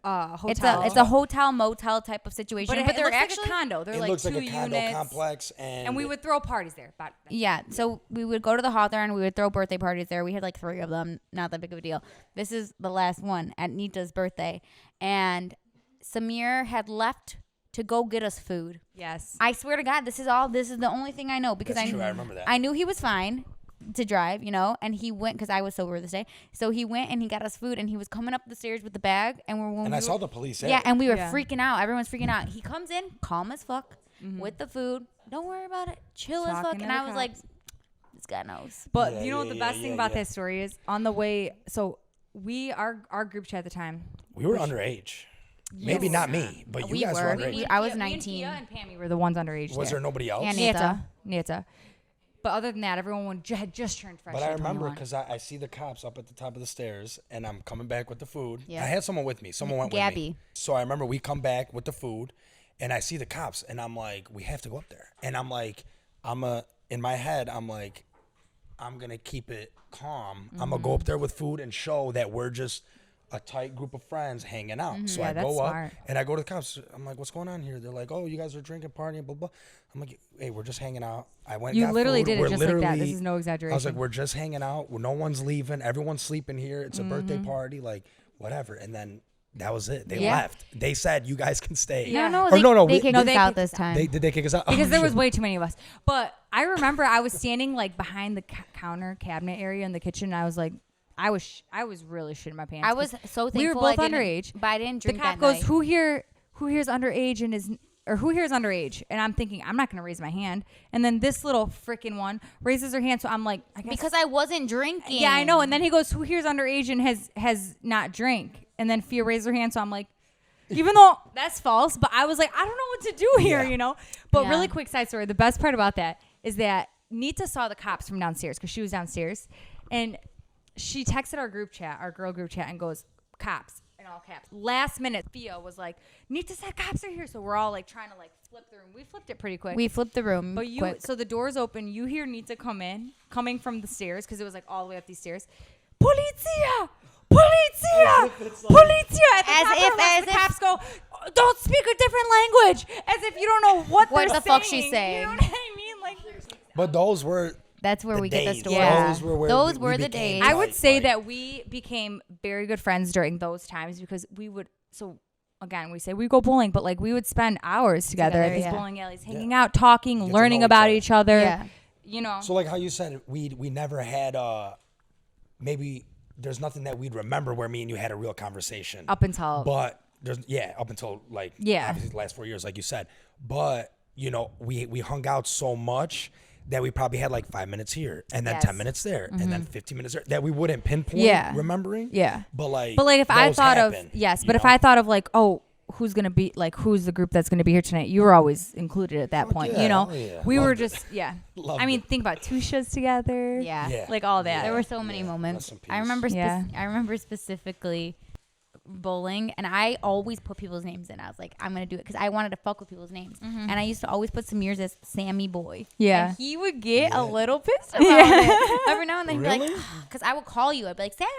hotel. It's a hotel motel type of situation. but, But they're they're actually actually like a condo. They're It like looks two like a condo units. complex, and we would throw parties there. Yeah, so we would go to the Hawthorne. We would throw birthday parties there. We had like 3 of them. Not that big of a deal. This is the last one at Nita's birthday. And Samir had left to go get us food. Yes. I swear to God, this is the only thing I know because That's true, I remember that. I knew he was fine to drive, and he went because I was sober this day. So he went and he got us food and he was coming up the stairs with the bag and I saw the police. yeah, and we were Yeah. freaking out. Everyone's freaking out. He comes in calm as fuck with the food. Don't worry about it. Chill as fuck. Talking And to I the was like, cops. this guy knows. But Yeah, you know what the yeah, best yeah, thing yeah, about yeah. that story is? On the way, so our group chat at the time. We were underage. Maybe Yes. not me, but you We guys were were. underage. I was Me and 19. Tia and Pammy were the ones underage. Was there nobody else? And Nita. But other than that, everyone had just turned fresh. But I at remember 21. because I see the cops up at the top of the stairs, and I'm coming back with the food. Yeah. I had someone with me. Someone went with Gabby. me. So I remember we come back with the food, and I see the cops, and I'm like, we have to go up there. And I'm like, in my head, I'm like, I'm going to keep it calm. I'm going to go up there with food and show that we're just a tight group of friends hanging out. So Yeah, I that's go up smart. and I go to the cops. I'm like, what's going on here? They're like, oh, you guys are drinking, partying, blah, blah. I'm like, hey, we're just hanging out. I went and You got literally food. did it We're just like that. This literally- is no I was like, exaggeration. we're just hanging out. No one's leaving. Everyone's sleeping here. It's a birthday Mm-hmm. party, like whatever. And then that was it. They Yeah. left. They said, you guys can stay. Yeah. No, Or they, no, they we- kicked No, us they out kicked this us time. Did they kick us out? because Oh, there was shit. way too many of us. But I remember I was standing like behind the counter cabinet area in the kitchen. And I was like, I was really shitting my pants. I was so thankful we were both I didn't, underage. but I didn't The drink cop that goes, night. who here's underage and is, or who here is underage? And I'm thinking, I'm not going to raise my hand. And then this little freaking one raises her hand. So I'm like, I guess. Because I wasn't drinking. Yeah, I know. And then he goes, who here's underage and has not drank? And then Fia raised her hand. So I'm like, even though that's false, but I was like, I don't know what to do here, Yeah. But Yeah. really quick side story. The best part about that is that Nita saw the cops from downstairs because she was downstairs. And she texted our girl group chat and goes, cops, in all caps. Last minute, Fia was like, Nita said cops are here. So we're all like trying to like flip the room. We flipped it pretty quick. We flipped the room. But quick. so the doors open. You hear Nita coming from the stairs because it was like all the way up these stairs. Polizia! Polizia! Polizia! At the As top of if- her lungs, as the if- cops go, don't speak a different language. As if you don't know what What they're the fuck saying. she's saying. You know what I mean? Like, But those were That's where the we get the days. story. Yeah. Those were where Those we were the became days. I would tight, say like- that we became very good friends during those times because we would, so again, we say we go bowling, but like we would spend hours together at Together, these yeah. bowling alleys, hanging out, talking, Get to learning know each about other. each other. Yeah. You know. So like how you said, we never had maybe there's nothing that we'd remember where me and you had a real conversation. Up until. But there's up until like obviously the last 4 years, like you said. But we hung out so much that we probably had like 5 minutes here and then Yes. 10 minutes there and then 15 minutes there that we wouldn't pinpoint Yeah. remembering. Yeah. But like But like if I those thought of happen, yes, you but if know? I thought of like, oh, who's gonna be like who's the group that's gonna be here tonight, you were always included at that point. Yeah, You know, we Loved were it. just Loved I mean, it. think about 2 shows together. Yeah. Like all that. There were so many Yeah. moments. Rest in I peace. remember. Yeah. I remember specifically bowling, and I always put people's names in. I was like, I'm gonna do it because I wanted to fuck with people's names, and I used to always put Samir's as Sammy Boy. Yeah. And he would get Yeah. a little pissed about it every now and then. He'd be Really? like, because I would call you. I'd be like, Sammy,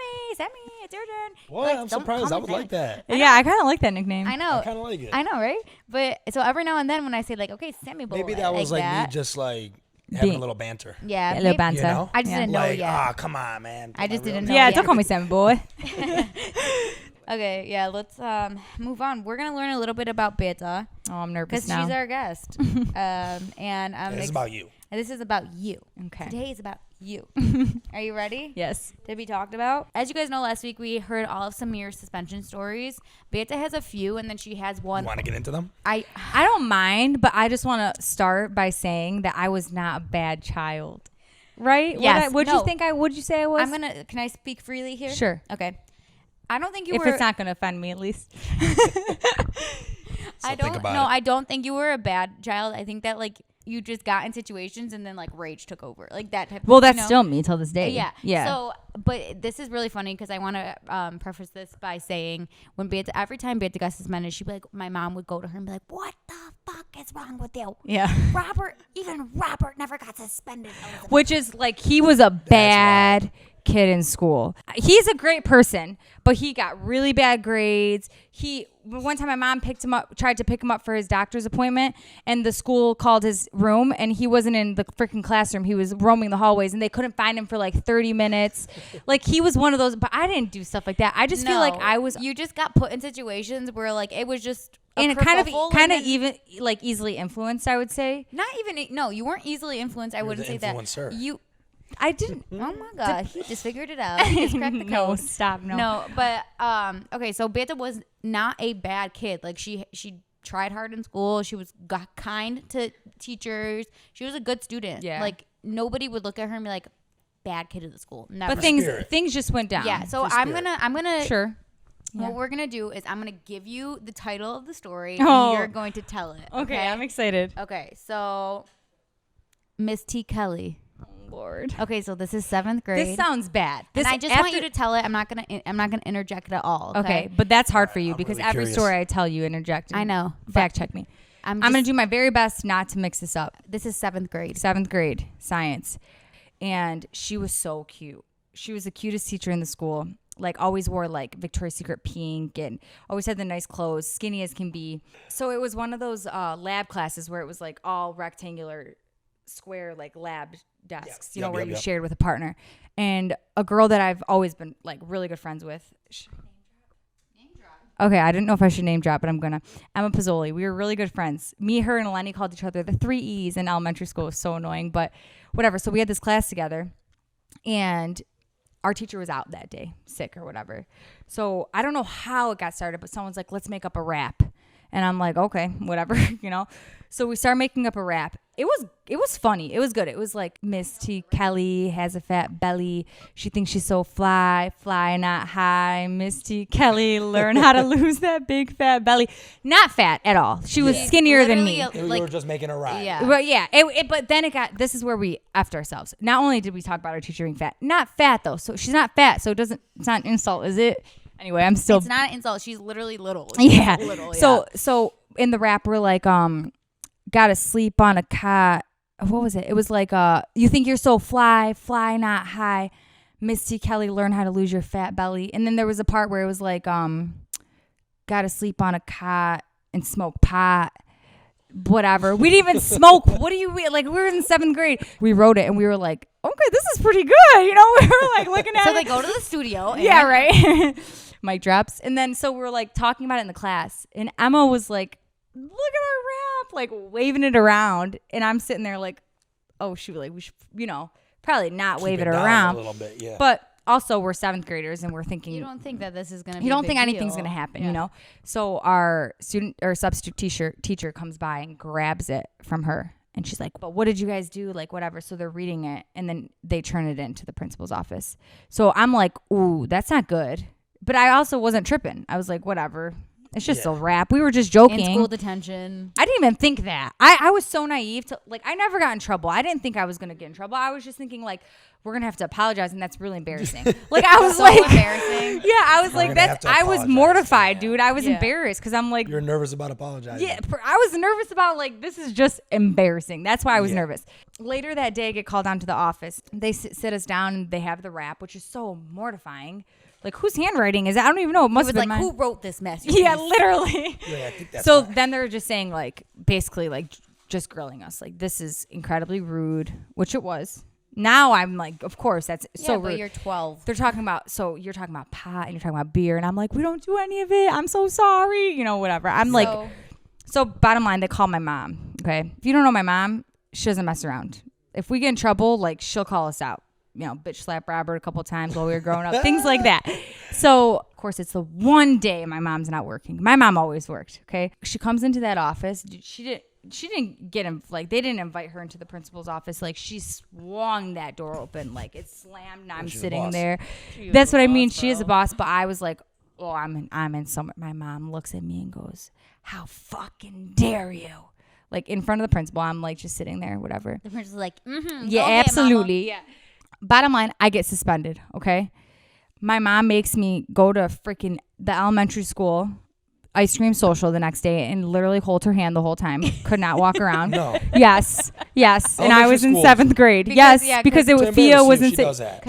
it's your turn. What? Like, I'm don't surprised. call I me would Sammy. like that. Yeah, I kind of like that nickname. I know. I kind of like it. I know, right? But so every now and then when I say like, okay, Sammy Boy, Maybe that was like that. me just like having Being- a little banter. Yeah, a little maybe- banter. You know? I just didn't know Like, yet. come on, man. I just didn't know. Yeah, yet. don't call me Sammy Boy. Okay, yeah, let's move on. We're gonna learn a little bit about Beta Oh, I'm nervous because now. she's our guest, and It's about you. this is about you. Okay. Today is about you. Are you ready? Yes. To be talked about. As you guys know, last week we heard all of Samir's suspension stories. Beta has a few, and then she has one. You want to get into them? I don't mind, but I just want to start by saying that I was not a bad child. Right? Yes. What'd No. you think would you say I was? Can I speak freely here? Sure. Okay. I don't think you If were. it's not going to offend me, at least. I think don't. about No, it. I don't think you were a bad child. I think that like you just got in situations and then like rage took over, like that type. Well, of, that's you know? still me till this day. Yeah. Yeah. So, but this is really funny because I want to preface this by saying when Beta, every time Beta got suspended, she'd be like, my mom would go to her and be like, "What the fuck is wrong with you? yeah. Even Robert never got suspended." Which is like he was a bad kid in school. He's a great person, but he got really bad grades. One time my mom tried to pick him up for his doctor's appointment, and the school called his room, and he wasn't in the freaking classroom. He was roaming the hallways, and they couldn't find him for like 30 minutes. Like he was one of those, but I didn't do stuff like that. I just feel like I was You just got put in situations where like it was just a and kerfuffle, kind of then- even like easily influenced, I would say. Not even. No, you weren't easily influenced. I wouldn't the say that. influencer. I didn't. Oh my god, he just figured it out. He just cracked the No, code. stop. No. No, but okay, so Beta was not a bad kid. Like she tried hard in school. She got kind to teachers. She was a good student. Yeah. Like nobody would look at her and be like, bad kid of the school. Never. But Spirit. things just went down. yeah. So Free I'm spirit. gonna Sure. What Yeah. we're gonna do is I'm gonna give you the title of the story. Oh. And you're going to tell it. Okay, I'm excited. Okay, so Miss T. Kelly. Lord. Okay, so this is 7th grade. This sounds bad. and I just want you to tell it. I'm not gonna interject at all. Okay, but that's hard for you I'm because really every curious. story I tell you interject. I know. but Fact check me. I'm I'm gonna just- do my very best not to mix this up. This is 7th grade. 7th grade science, and she was so cute. She was the cutest teacher in the school. Like always wore like Victoria's Secret pink and always had the nice clothes, skinny as can be. So it was one of those lab classes where it was like all rectangular, square like lab desks, you know, where you shared with a partner. And a girl that I've always been like really good friends with. Okay, I didn't know if I should name drop, but I'm gonna. Emma Pizzoli. We were really good friends. Me, her, and Eleni called each other the 3 E's in elementary school. It was so annoying, but whatever. So we had this class together, and our teacher was out that day, sick or whatever. So I don't know how it got started, but someone's like, let's make up a rap. And I'm like, okay, whatever, you know. So we started making up a rap. It was funny. It was good. It was like Miss T. Kelly has a fat belly. She thinks she's so fly not high. Miss T. Kelly learn how to lose that big fat belly. Not fat at all. She was skinnier than me. Literally, You were just making a ride. Yeah. Well, yeah. But then this is where we effed ourselves. Not only did we talk about our teacher being fat, not fat though. So she's not fat. So it's not an insult, is it? Anyway, I'm still. It's not an insult. She's literally little. She's Yeah. little, So in the rap, we're like, gotta sleep on a cot. What was it? It was like, you think you're so fly not high. Miss T. Kelly, learn how to lose your fat belly. And then there was a part where it was like, gotta sleep on a cot and smoke pot. Whatever. We didn't even smoke. What do you like? We were in 7th grade. We wrote it and we were like, okay, this is pretty good. You know, we were like looking at So it. they go to the studio. And Yeah, right. Mic drops. And then so we're like talking about it in the class. And Emma was like, look at our rap, like waving it around. And I'm sitting there like, oh shoot, like we should, you know, probably not Keep wave it down around. a little bit, yeah. But also we're 7th graders and we're thinking You don't think that this is gonna be you a don't big think anything's deal. gonna happen, Yeah. you know? So our student or substitute teacher comes by and grabs it from her. And she's like, but what did you guys do? Like, whatever. So they're reading it and then they turn it into the principal's office. So I'm like, ooh, that's not good. But I also wasn't tripping. I was like, whatever. It's just a rap. We were just joking. In school detention. I didn't even think that. I was so naive to like. I never got in trouble. I didn't think I was gonna get in trouble. I was just thinking like we're gonna have to apologize, and that's really embarrassing. Like I was so like, embarrassing. Yeah, I was like that's. I was mortified, dude. I was Yeah. embarrassed because I'm like, You're nervous about apologizing. yeah, I was nervous about like this is just embarrassing. That's why I was nervous. Later that day, I get called down to the office. They sit us down and they have the rap, which is so mortifying. Like whose handwriting is that? I don't even know. It must have been like, mine. who wrote this masterpiece? Yeah, literally. Yeah, I think that's So fine. then they're just saying like basically like just grilling us like this is incredibly rude, which it was. Now I'm like, of course that's so but rude. you're 12. They're talking about you're talking about pot and you're talking about beer and I'm like we don't do any of it. I'm so sorry, whatever. I'm like so bottom line they call my mom. Okay, if you don't know my mom, she doesn't mess around. If we get in trouble, like she'll call us out. Bitch slap Robert a couple times while we were growing up, things like that. So, of course, it's the one day my mom's not working. My mom always worked, okay? She comes into that office. She didn't get him, like, they didn't invite her into the principal's office. Like, she swung that door open. Like, it slammed and I'm sitting there. That's what I mean. She is a boss, but I was like, oh, I'm in somewhere. My mom looks at me and goes, how fucking dare you? Like, in front of the principal, I'm, like, just sitting there, whatever. The principal's like, yeah, absolutely. Yeah. Bottom line, I get suspended, okay? My mom makes me go to freaking the elementary school ice cream social the next day and literally hold her hand the whole time. Could not walk around. No. Yes. And I was in school. 7th grade. Because it was Thea was in.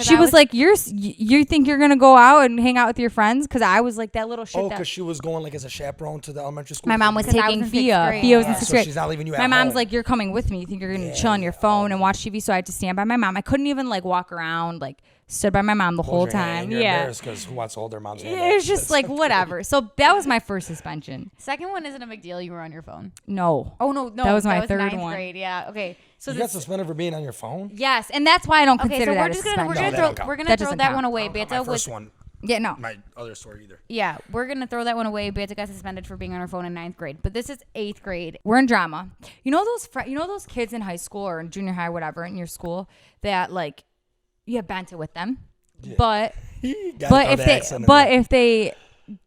She was like, you think you're gonna go out and hang out with your friends? Because I was like that little shit. Oh, because she was going like as a chaperone to the elementary school. My mom was taking Thea. grade. Thea was in So 6th grade. she's not leaving you at My mom's home. like, you're coming with me. You think you're gonna chill on your phone and watch TV? So I had to stand by my mom. I couldn't even like walk around. Like stood by my mom the whole time. You're Yeah. embarrassed because who wants to hold their mom's hand? It was just like whatever. So that was my first suspension. Second one isn't a big deal. You were on your phone. No. Oh no, That was my third ninth one. grade. Yeah. Okay. So You got suspended for being on your phone? Yes, and that's why I don't Okay, consider so that we're a just gonna suspension. that don't count. we're gonna That throw doesn't that count. one away. My Beta first was one. Yeah, no. My other story either. yeah. We're gonna throw that one away. Beta got suspended for being on her phone in 9th grade, but this is 8th grade. We're in drama. You know those kids in high school or in junior high, whatever, in your school that like you have banter with them, but if they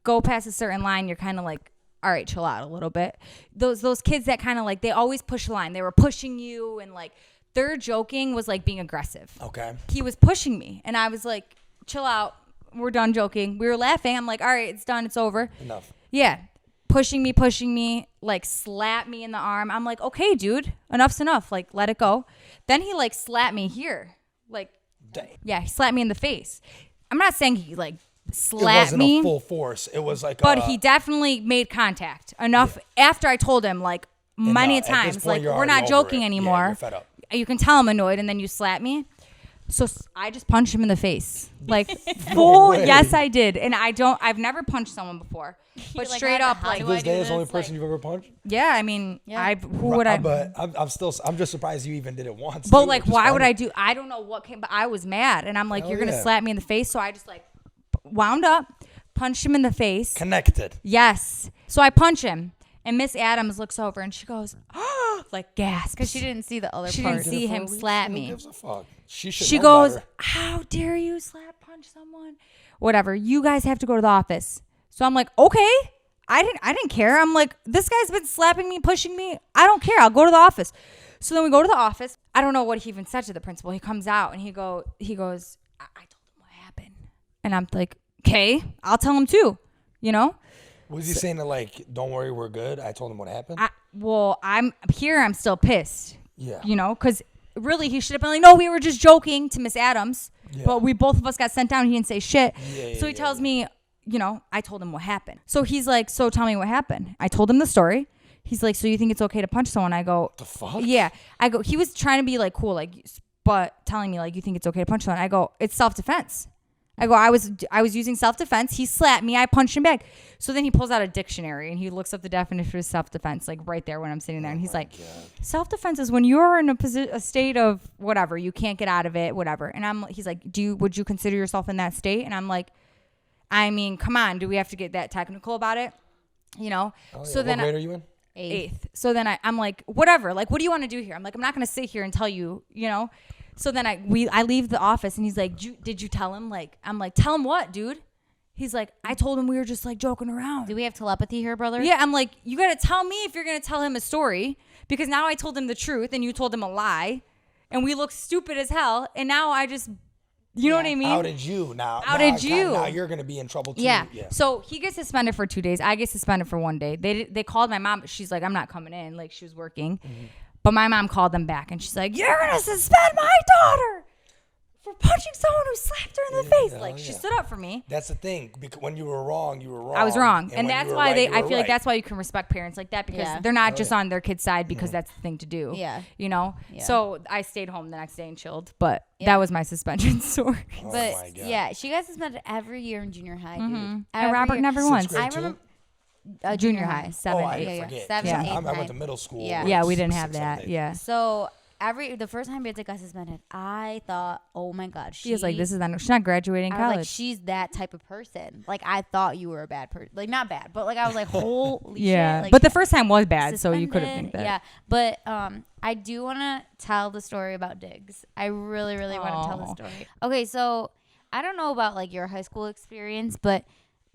go past a certain line, you're kind of like, all right, chill out a little bit. Those kids that kind of like they always push the line. They were pushing you and like their joking was like being aggressive. Okay. He was pushing me and I was like, chill out. We're done joking. We were laughing. I'm like, all right, it's done. It's over. Enough. Yeah. Pushing me, like slap me in the arm. I'm like, okay, dude, enough's enough. Like, let it go. Then he like slapped me here. Like, Dang. yeah, he slapped me in the face. I'm not saying he like It slapped wasn't me. a full force. It was like But he definitely made contact enough after I told him like many at this times, point, like you're we're not already over joking it. Yeah, anymore. you're fed up. You can tell I'm annoyed, and then you slap me. So I just punched him in the face, like full. way. Yes, I did, and I've never punched someone before, but like, straight how up, do like To this I do day, it's the only this? person you've ever punched? yeah. I mean, Yeah. who would I? But I'm just surprised you even did it once. But too, like, which is why would funny. I do? I don't know what came, but I was mad, and I'm like, Hell you're gonna yeah. slap me in the face, so I just like wound up, punched him in the face. Connected. Yes. So I punch him, and Miss Adams looks over and she goes, like gasps. because she didn't see the other She part. didn't see him slap Who me. gives a fuck? She should She know goes, better. how dare you slap punch someone? Whatever. You guys have to go to the office. So I'm like, okay. I didn't care. I'm like, this guy's been slapping me, pushing me. I don't care. I'll go to the office. So then we go to the office. I don't know what he even said to the principal. He comes out and he goes, I told him what happened. And I'm like, okay, I'll tell him too. Was he saying that like, don't worry, we're good? I told him what happened. I'm here. I'm still pissed. Yeah. Because really he should have been like, no, we were just joking to Miss Adams. Yeah. But we both of us got sent down. He didn't say shit. Yeah, So he tells me, I told him what happened. So he's like, so tell me what happened. I told him the story. He's like, so you think it's okay to punch someone? I go, The fuck? yeah. I go, he was trying to be like cool, like, but telling me like, you think it's okay to punch someone? I go, it's self-defense. I go, I was using self-defense. He slapped me. I punched him back. So then he pulls out a dictionary and he looks up the definition of self-defense, like right there when I'm sitting there. And he's like, self-defense is when you're in a state of whatever, you can't get out of it, whatever. And he's like, would you consider yourself in that state? And I'm like, I mean, come on, do we have to get that technical about it? Oh, yeah. So what then grade are you in? 8th. So then I'm like, whatever. Like, what do you want to do here? I'm like, I'm not going to sit here and tell you, So then I leave the office and he's like, did you tell him? Like, I'm like, tell him what, dude? He's like, I told him we were just like joking around. Do we have telepathy here, brother? Yeah, I'm like, you got to tell me if you're going to tell him a story, because now I told him the truth and you told him a lie and we look stupid as hell. And now I just, you know what I mean? Outed you now. Outed you. Now you're going to be in trouble too. Yeah. So he gets suspended for 2 days. I get suspended for 1 day. They called my mom, but she's like, I'm not coming in. Like, she was working. Mm-hmm. But my mom called them back and she's like, you're going to suspend my daughter for punching someone who slapped her in the face. Like, she stood up for me. That's the thing. Because when you were wrong, you were wrong. I was wrong. And that's why I feel like that's why you can respect parents like that, because they're not just on their kid's side because that's the thing to do. Yeah. You know? Yeah. So I stayed home the next day and chilled. But that was my suspension story. Oh but my God. yeah, she got suspended every year in junior high, dude. And Robert never once. Grade I two? remember Junior high. 7, Oh, I 8, forget. 7, Yeah. 8, I 9. went to middle school. Yeah. Yeah, we didn't have 6, 7, that. 8. Yeah. So the first time Beta got suspended, I thought, oh my God, She was like, she's not graduating I was college. like, she's that type of person. Like, I thought you were a bad person. Like, not bad, but like, I was like, holy yeah. shit. Like, But the first time was bad, so you could have think that. Yeah. But I do want to tell the story about Diggs. I really, really want to tell the story. Okay, so I don't know about like your high school experience, but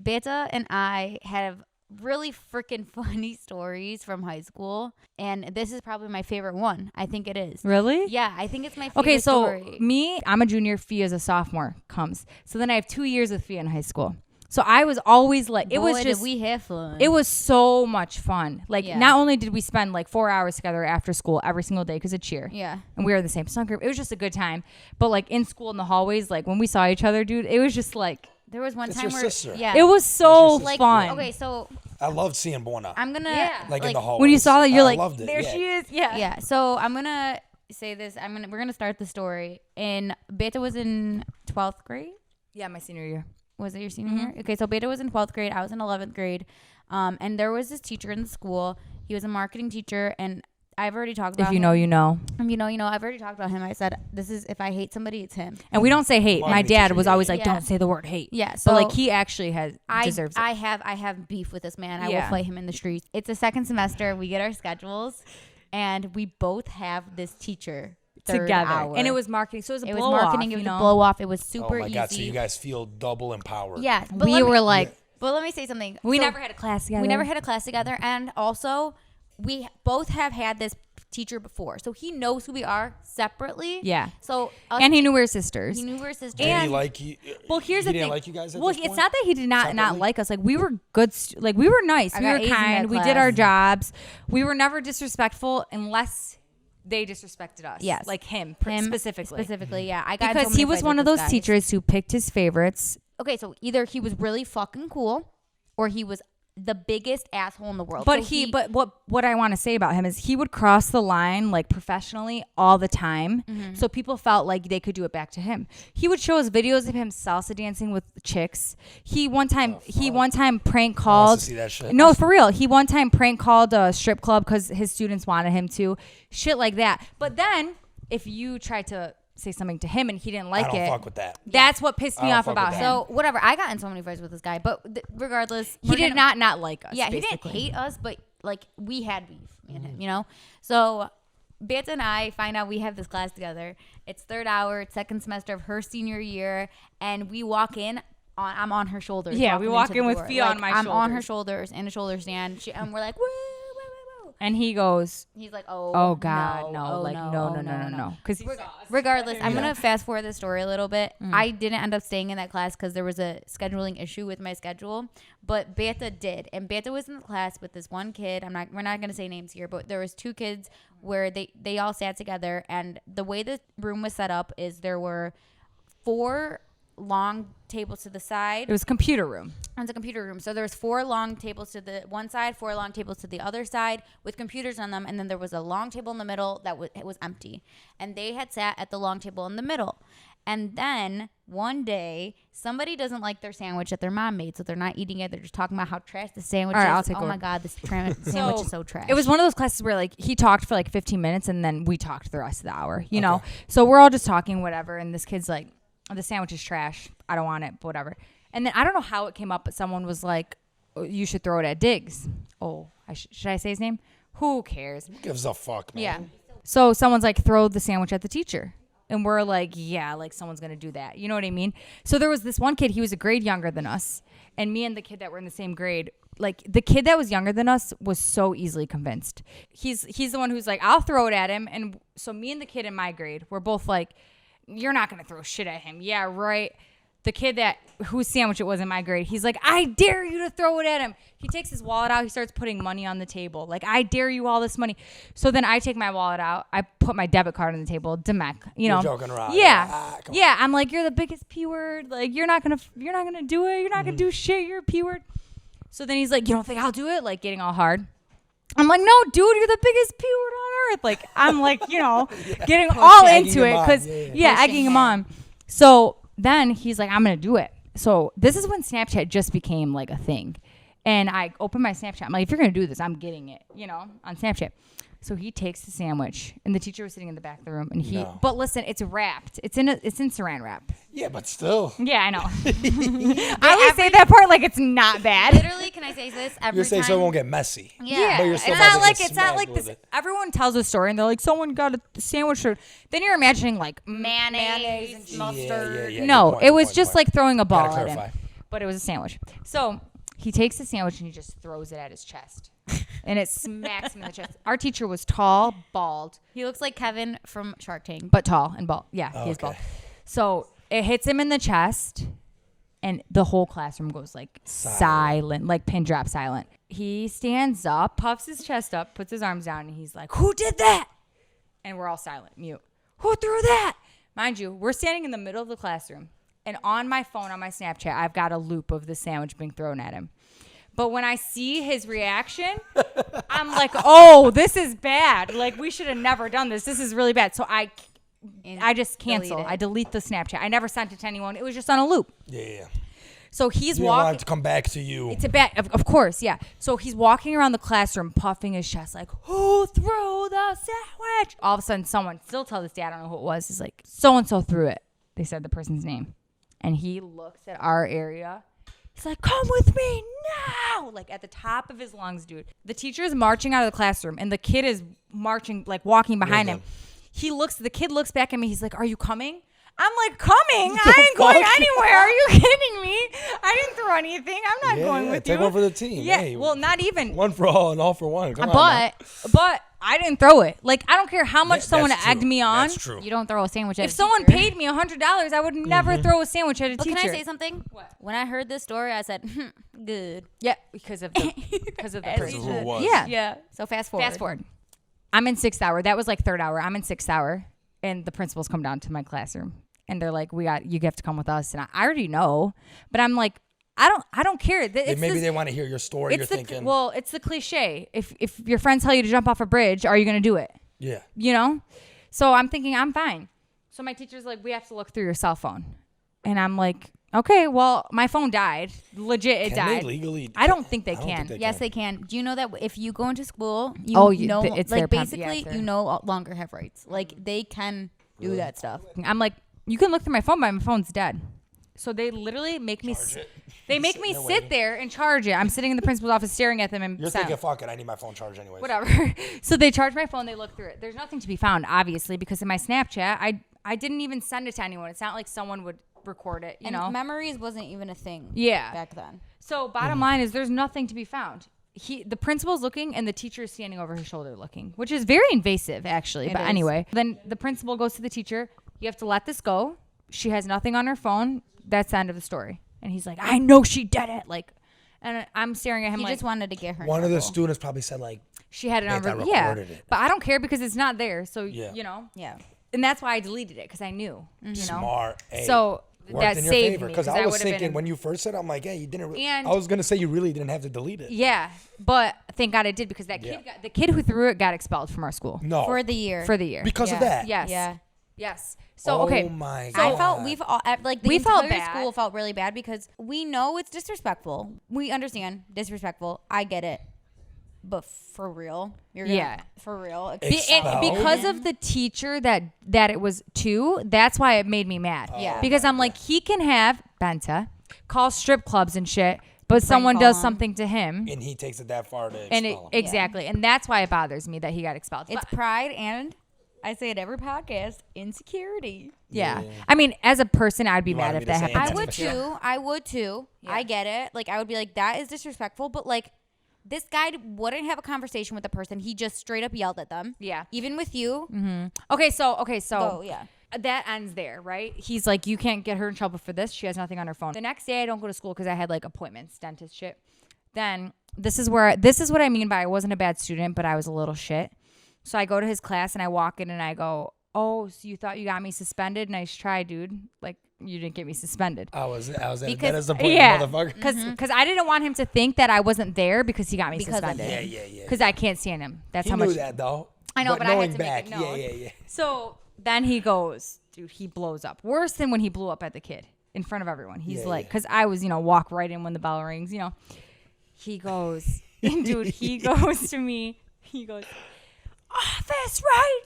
Beta and I have really freaking funny stories from high school, and this is probably my favorite one. I think it is. Really? Yeah, I think it's my favorite Okay, so story. I'm a junior, Fia's a sophomore comes. So then I have 2 years with Fia in high school. So I was always like, it was just, did we have fun. it was so much fun. Like, not only did we spend like 4 hours together after school every single day because of cheer. Yeah. And we were in the same song group. It was just a good time. But like in school in the hallways, like when we saw each other, dude, it was just like, there was one It's time your where sister. yeah, it was so Like, fun. Okay, so I loved seeing Buona. I'm gonna like in the hallways. When you saw that, you're I like, loved it. there she is. Yeah. Yeah. So I'm gonna say this. We're gonna start the story. And Beta was in 12th grade. Yeah, my senior year. Was it your senior year? Okay, so Beta was in 12th grade. I was in 11th grade. And there was this teacher in the school. He was a marketing teacher, and I've already talked about If you him. know, you know. You know, I've already talked about him. I said, this is, if I hate somebody, it's him. And we don't say hate. My Marketing dad teacher, was always yeah. like, Yeah. don't say the word hate. Yeah. So But like he actually deserves it. I have beef with this man. I will Yeah. fight him in the streets. It's a second semester. We get our schedules, and we both have this teacher third Together. hour. And it was marketing. So it was a It was blow marketing. off, It was you a know? blow off. It was Oh super my easy. God! So you guys feel double empowered. Yeah, but We were like, But let me say something. we So never had a class together. we never had a class together, and also we both have had this teacher before, so he knows who we are separately. Yeah. So And he knew we were sisters. he knew we were sisters. Did he And- like you? Well, here's he the didn't thing. like you guys at Well, this it's point? not that he did not Separately? like us. Like we were good. Like we were nice. I We got were A's in kind. that We did our class. jobs. We were never disrespectful unless they disrespected us. Yes. Like him Specifically, yeah. I got in so Because many he was fights one with of this those guy. teachers who picked his favorites. Okay, so either he was really fucking cool, or he was the biggest asshole in the world. But So but what I want to say about him is he would cross the line like professionally all the time. Mm-hmm. So people felt like they could do it back to him. He would show us videos of him salsa dancing with chicks. He one time prank I called. want to see that shit. No, for real. He one time prank called a strip club because his students wanted him to. Shit like that. But then if you tried to say something to him and he didn't like I don't it, fuck with that. that's what pissed I me don't off fuck about with him. that. So whatever, I got in so many fights with this guy, but regardless, He did not like us. Yeah, basically. he didn't hate us, but like we had beef, me and him, you know. So Beta and I find out we have this class together. It's third hour, it's second semester of her senior year, and we walk in. I'm on her shoulders. Yeah, we walking walk into in the with door. Fia on my I'm on her shoulders. shoulders in a shoulder stand, and we're like, woo, woo, woo, woo. And he goes, He's like, oh God, no, oh, like no. Because Regardless, I'm gonna fast forward the story a little bit. I didn't end up staying in that class because there was a scheduling issue with my schedule, but Beta did, and Beta was in the class with this one kid. We're not gonna say names here, but there was two kids where they all sat together, and the way the room was set up is there were 4 long tables to the side. it was computer room. It was a computer room. So there was 4 long tables to the one side, 4 long tables to the other side with computers on them. And then there was a long table in the middle that was empty. And they had sat at the long table in the middle. And then one day, somebody doesn't like their sandwich that their mom made. So they're not eating it. They're just talking about how trash the sandwich All right, is. I'll take oh over. my God, this sandwich is so trash. It was one of those classes where like he talked for like 15 minutes and then we talked the rest of the hour, you know? So we're all just talking, whatever. And this kid's like, the sandwich is trash. I don't want it, but whatever. And then I don't know how it came up, but someone was like, oh, you should throw it at Diggs. Oh, should I say his name? Who cares? Who gives a fuck, man? Yeah. So someone's like, throw the sandwich at the teacher. and we're like, yeah, like someone's going to do that. You know what I mean? So there was this one kid, he was a grade younger than us. And me and the kid that were in the same grade, like the kid that was younger than us was so easily convinced. He's the one who's like, I'll throw it at him. And so me and the kid in my grade, we're both like, you're not going to throw shit at him. Yeah, right. The kid whose sandwich it was in my grade, he's like, I dare you to throw it at him. He takes his wallet out. He starts putting money on the table. Like, I dare you all this money. So then I take my wallet out. I put my debit card on the table. Demek, you know. You're joking around. Yeah. Yeah. I'm like, you're the biggest P word. Like, you're not going to do it. You're not going to do shit. You're a P word. So then he's like, you don't think I'll do it? Like, getting all hard. I'm like, no, dude, you're the biggest P word on earth. Like, I'm like, you know, getting all into it. Because, egging him on. So then he's like, I'm going to do it. So this is when Snapchat just became like a thing. And I opened my Snapchat. I'm like, if you're going to do this, I'm getting it, you know, on Snapchat. So he takes the sandwich, and the teacher was sitting in the back of the room, and but listen, it's wrapped. It's in saran wrap. Yeah, but still. Yeah, I know. I always say that part like it's not bad. Literally, can I say this? You're saying so it won't get messy. Yeah. But you're It's still not like this. Everyone tells a story, and they're like, someone got a sandwich. Then you're imagining like mayonnaise and mustard. Yeah, no, good it was point. just like throwing a ball Gotta at him. clarify. But it was a sandwich. So he takes the sandwich and he just throws it at his chest. And it smacks him in the chest. Our teacher was tall, bald. He looks like Kevin from Shark Tank. But tall and bald. Yeah, he's bald. So it hits him in the chest, and the whole classroom goes like silent, like pin drop silent. He stands up, puffs his chest up, puts his arms down, and he's like, who did that? And we're all silent, mute. Who threw that? Mind you, we're standing in the middle of the classroom, and on my phone, on my Snapchat, I've got a loop of the sandwich being thrown at him. But when I see his reaction, I'm like, oh, this is bad. Like, we should have never done this. This is really bad. So I just cancel. I delete the Snapchat. I never sent it to anyone. It was just on a loop. Yeah. So he's You walking. want it to come back to you. It's a bad, of course, yeah. So he's walking around the classroom, puffing his chest, like, who threw the sandwich? All of a sudden, someone, still till this day, I don't know who it was, he's like, so-and-so threw it. They said the person's name. And he looks at our area. He's like, come with me now. Like at the top of his lungs, dude. The teacher is marching out of the classroom and the kid is marching, like walking behind him. The kid looks back at me. He's like, are you coming? I'm like, coming? I ain't going anywhere. Are you kidding me? I didn't throw anything. I'm not going with you. Take one for the team. Yeah, Hey, well, not even. One for all and all for one. Come on. But I didn't throw it. Like, I don't care how much someone egged me on. That's true. You don't throw a sandwich at If a someone teacher. paid me $100, I would never throw a sandwich at a teacher. Can I say something? What? When I heard this story, I said, good. Yeah, because of the As person. the rule was. Yeah. Yeah. So fast forward. I'm in 6th hour. That was like 3rd hour. I'm in 6th hour, and the principals come down to my classroom, and they're like, you have to come with us. And I already know, but I'm like, I don't care. Maybe they want to hear your story. You're thinking. Well, it's the cliche. If your friends tell you to jump off a bridge, are you going to do it? Yeah. You know? So I'm thinking I'm fine. So my teacher's like, we have to look through your cell phone. And I'm like, okay, well, my phone died. Legit, it died. They legally? I don't think they can. Yes, they can. Do you know that if you go into school, you it's like their basically you no longer have rights. Like they can do that stuff. I'm like, you can look through my phone, but my phone's dead. So they literally make me sit there and charge it. I'm sitting in the principal's office staring at them and You're thinking, fuck it, I need my phone charged anyways. Whatever. So they charge my phone, they look through it. There's nothing to be found, obviously, because in my Snapchat, I didn't even send it to anyone. It's not like someone would record it, you know? Memories wasn't even a thing. Yeah. Back then. So bottom line is there's nothing to be found. The principal's looking and the teacher is standing over his shoulder looking, which is very invasive, actually. But anyway, then the principal goes to the teacher. You have to let this go. She has nothing on her phone. That's the end of the story. And he's like, I know she did it. Like, and I'm staring at him He like. just wanted to get her. One of the students probably said like, she had it on that yeah. recorded it. But I don't care because it's not there. So, Yeah. you know. Yeah. And that's why I deleted it because I knew. You know? smart. Hey, So worked that in your saved favor. me. Because I was would've been thinking when you first said it, I'm like, yeah, you didn't. And- I was going to say you really didn't have to delete it. Yeah. But thank God I did because that kid the kid who threw it got expelled from our school. No. For the year. Because of that. Yes. Yeah. Yes. So, okay. Oh my I God. felt we've all like the We felt entire bad. school felt really bad because we know it's disrespectful. We understand disrespectful. I get it, but for real, for real. Because of the teacher that it was to, that's why it made me mad. Yeah. Because I'm like, he can have Benta call strip clubs and shit, but someone does something to him. And he takes it that far to And expel him. exactly. And that's why it bothers me that he got expelled. It's pride and I say it every podcast. Insecurity. Yeah. Yeah. I mean, as a person, I'd be mad wanted if me to that say happened. I would Yeah. too. I would too. Yeah. I get it. Like I would be like, that is disrespectful. But like, this guy wouldn't have a conversation with the person. He just straight up yelled at them. Yeah. Even with you. Okay, so Go, yeah. that ends there, right? He's like, you can't get her in trouble for this. She has nothing on her phone. The next day, I don't go to school because I had like appointments, dentist shit. Then this is what I mean by I wasn't a bad student, but I was a little shit. So I go to his class and I walk in and I go, oh, so you thought you got me suspended? Nice try, dude. Like, you didn't get me suspended. I was that Because- is the point, Yeah, motherfucker. because I didn't want him to think that I wasn't there because he got me Because of suspended. Yeah. Because I can't stand him. That's He how knew much. that though. I know, but I had knowing to make back, it known. yeah. So then he goes, dude, he blows up. Worse than when he blew up at the kid in front of everyone. He's Yeah, like, yeah. because I was, walk right in when the bell rings, He goes, dude, he goes to me. He goes, office right